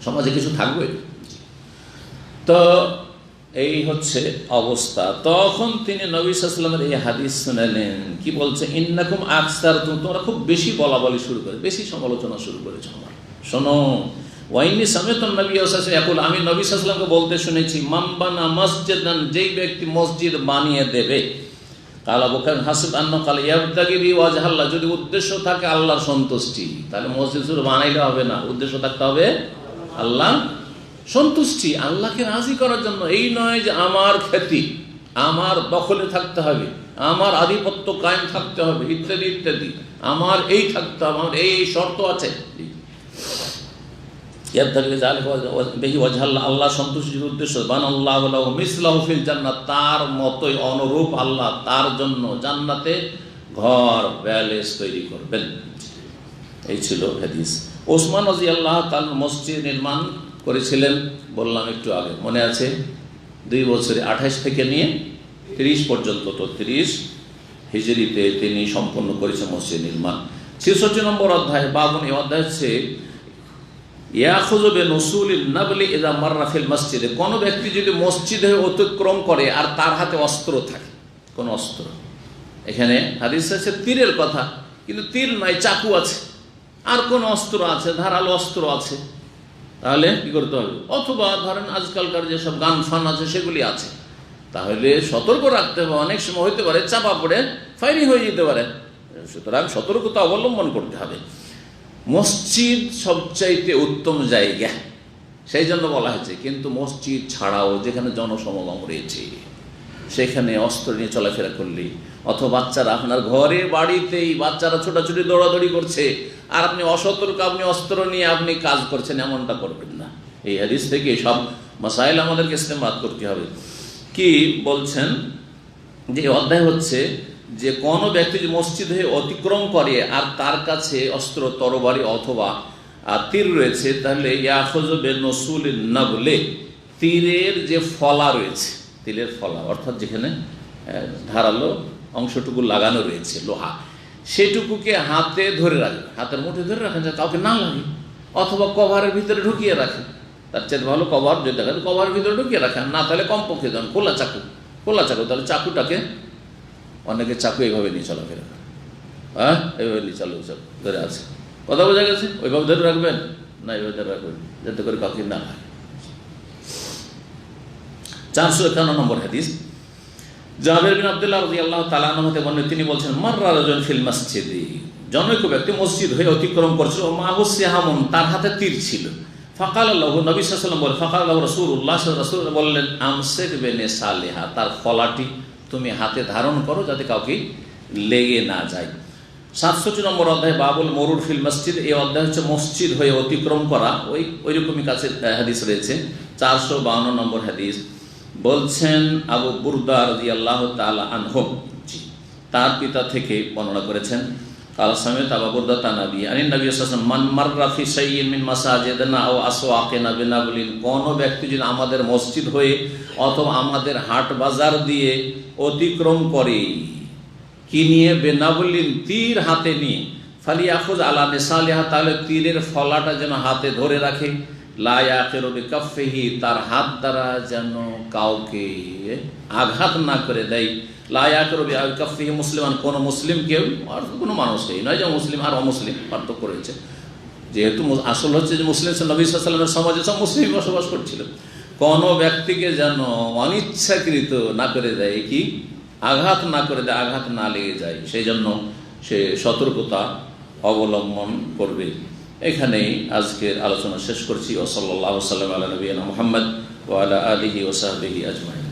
সমাজে কিছু থাকবে। তো এই হচ্ছে অবস্থা। তখন তিনি নবী সাল্লাল্লাহু আলাইহি ওয়াসাল্লামের এই হাদিস শুনালেন, কি বলছে, ইন্নাকুম আকসারতুম, তোমরা খুব বেশি বলাবলি শুরু করে, বেশি সমালোচনা শুরু করেছো আমার, শোনো। ওয়াইনি সামিতুন নবী সাল্লাল্লাহু আলাইহি ওয়াসাল্লাম, আমি নবী সাল্লাল্লাহু আলাইহি ওয়াসাল্লামকে বলতে শুনেছি, মান বানা মসজিদান, যেই ব্যক্তি মসজিদ বানিয়ে দেবে, কাল আবু বকর হাসিব আন্না কাল ইয়াবতাগি বি ওয়াজহাল্লাহ, যদি উদ্দেশ্য থাকে আল্লাহর সন্তুষ্টি, তাহলে মসজিদ শুধু বানাইলে হবে না, উদ্দেশ্য থাকতে হবে আল্লাহ সন্তুষ্টি, আল্লাহকে রাজি করার জন্য। এই নয় যে আমার খ্যাতি আমার দখলে থাকতে হবে, আমার আধিপত্য কায়েম থাকতে হবে, ইত্যাদি ইত্যাদি, আমার এই থাকতে হবে, আমার এই শর্ত আছে। আল্লাহ সন্তুষ্টির উদ্দেশ্য, বানাল্লাহু লাহু মিসলাহু ফিল জান্নাত, তার মতোই অনুরূপ আল্লাহ তার জন্য জান্নাতে ঘর প্যালেস তৈরি করবেন। এই ছিল হাদিস। ওসমান রাদিয়াল্লাহু তাআলা মসজিদ নির্মাণ করেছিলেন, বললাম একটু আগে, মনে আছে, 2 বছরে 28 থেকে নিয়ে 30 পর্যন্ত, তো 30 হিজরিতে তিনি সম্পন্ন করেছেন মসজিদ নির্মাণ। 66 নম্বর অধ্যায়, বাবুন, এই অধ্যায় হচ্ছে ইয়াখুযু বিনুসুলিন নাবলি ইযা মাররা ফিল মসজিদে, কোন ব্যক্তি যদি মসজিদে অতিক্রম করে আর তার হাতে অস্ত্র থাকে, কোন অস্ত্র, এখানে হাদিস আছে তীরের কথা, কিন্তু তীর নয়, চাকু আছে, আর কোন অস্ত্র আছে, ধারালো অস্ত্র আছে, তাহলে কি করতে হবে? অথবা ধরেন আজকালকার যেসব গান ফান আছে সেগুলি আছে, তাহলে সতর্ক রাখতে হবে, অনেক সময় হইতে পারে চাপা পড়ে ফায়ারিং হয়ে যেতে পারে, সুতরাং সতর্কতা অবলম্বন করতে হবে। মসজিদ সবচাইতে উত্তম জায়গা, সেই জন্য বলা হয়েছে। কিন্তু মসজিদ ছাড়াও যেখানে জনসমাগম রয়েছে সেখানে অস্ত্র নিয়ে চলাফেরা করলে, অথবা বাচ্চারা আপনার ঘরে বাড়িতেই বাচ্চারা ছোটাছুটি দৌড়াদৌড়ি করছে আর আপনি অসতর্ক, আপনি অস্ত্র নিয়ে আপনি কাজ করছেন, এমনটা করবেন না। এই হাদিস থেকে সব মাসাইল আমাদেরকে ইস্তেমবাদ করতে হবে। কি বলছেন যে অধ্যায় হচ্ছে যে কোনো ব্যক্তি যে মসজিদ হয়ে অতিক্রম করে আর তার কাছে অস্ত্র, তরবারি অথবা তীর রয়েছে, তাহলে ইয়াখুযু বিনুসুলিন নাবলে, তীরের যে ফলা রয়েছে, তীরের ফলা অর্থাৎ যেখানে ধারালো অংশটুকু লাগানো রয়েছে লোহা, সেটুকুকে হাতে ধরে রাখেন, হাতের মুঠে ধরে রাখেন যাতে কাউকে না লাগে, অথবা কভারের ভিতরে ঢুকিয়ে রাখেন। তার চেয়ে ভালো কভার যদি দেখেন কভারের ভিতরে ঢুকিয়ে রাখেন, না তাহলে কমপক্ষে দেন খোলা চাকু, তাহলে চাকুটাকে, অনেকে চাকু এইভাবে নিয়ে চলাফেরা করে, হ্যাঁ এইভাবে নিয়ে চালু ধরে আছে, কথা বোঝা গেছে? ওইভাবে ধরে রাখবেন না, এইভাবে ধরে রাখবেন যাতে করে কাউকে না লাগে। 451 নম্বর হাদিস, জাবের বিন আব্দুল্লাহ রাদিয়াল্লাহু তাআলা আনহু হতে বর্ণিত, তিনি বলছেন মাররা রাজুলুন ফিল মসজিদি, জনৈক ব্যক্তি মসজিদ হয়ে অতিক্রম করছিল, মাহু সিহামুন, তার হাতে তীর ছিল। ফাকাল লাহু, নবী সাল্লাল্লাহু আলাইহি ওয়াসাল্লাম বলেন, ফাকাল লাহু রাসূলুল্লাহ সাল্লাল্লাহু আলাইহি ওয়াসাল্লাম বললেন, আমসিক বিনি সালিহা, তার ফলাটি তুমি হাতে ধারণ করো যাতে কাউকে লেগে না যায়। 67 নম্বর অধ্যায় বাবুল মরুর ফিল মসজিদ, এই অধ্যায় হচ্ছে মসজিদ হয়ে অতিক্রম করা, ওই রকমই কাছে হাদিস রয়েছে। 452 নম্বর হাদিস বলছেন আবু বুরদা রাদিয়াল্লাহু তাআলা আনহু, তার পিতা থেকে বর্ণনা করেছেন, কাল সামিত আবু বুরদা তানাবি আনিন নবী সাল্লাল্লাহু আলাইহি ওয়াসাল্লাম, মান মাররা ফি শাইইন মিন মাসাজিদিনা আও আসওয়াকিনা বিনাবলিন, কোন ব্যক্তি যদি আমাদের মসজিদ হয়ে অথবা আমাদের হাট বাজার দিয়ে অতিক্রম করে, কি নিয়ে? বেনাবলিন, তীর হাতে নিয়ে, ফালিয়াখুয আলা নিসালিহা, তাহলে তীরের ফলাটা যেন হাতে ধরে রাখে, লা ইয়াকিরু বিকাফফিহি, তার হাত দ্বারা যেন কাউকে আঘাত না করে দেয়। লা ইয়াকিরু বিকাফফিহি মুসলিমান, কোন মুসলিম কেউ, আর কোনো মানুষকেই নয়, যে মুসলিম আর অমুসলিম পার্থক্য রয়েছে, যেহেতু আসল হচ্ছে যে মুসলিম নবী সাল্লাল্লাহু আলাইহি ওয়াসাল্লামের সমাজে সব মুসলিম বসবাস করছিল, কোন ব্যক্তিকে যেন অনিচ্ছাকৃত না করে দেয়, কি আঘাত না করে দেয়, আঘাত না লেগে যায়, সেই জন্য সে সতর্কতা অবলম্বন করবে। এখানেই আজকের আলোচনা শেষ করছি। ওয়া সাল্লাল্লাহু আলা নবিয়িনা মুহাম্মদ ওয়া আলা আলিহি ওয়া সাহবিহি আজমাইন।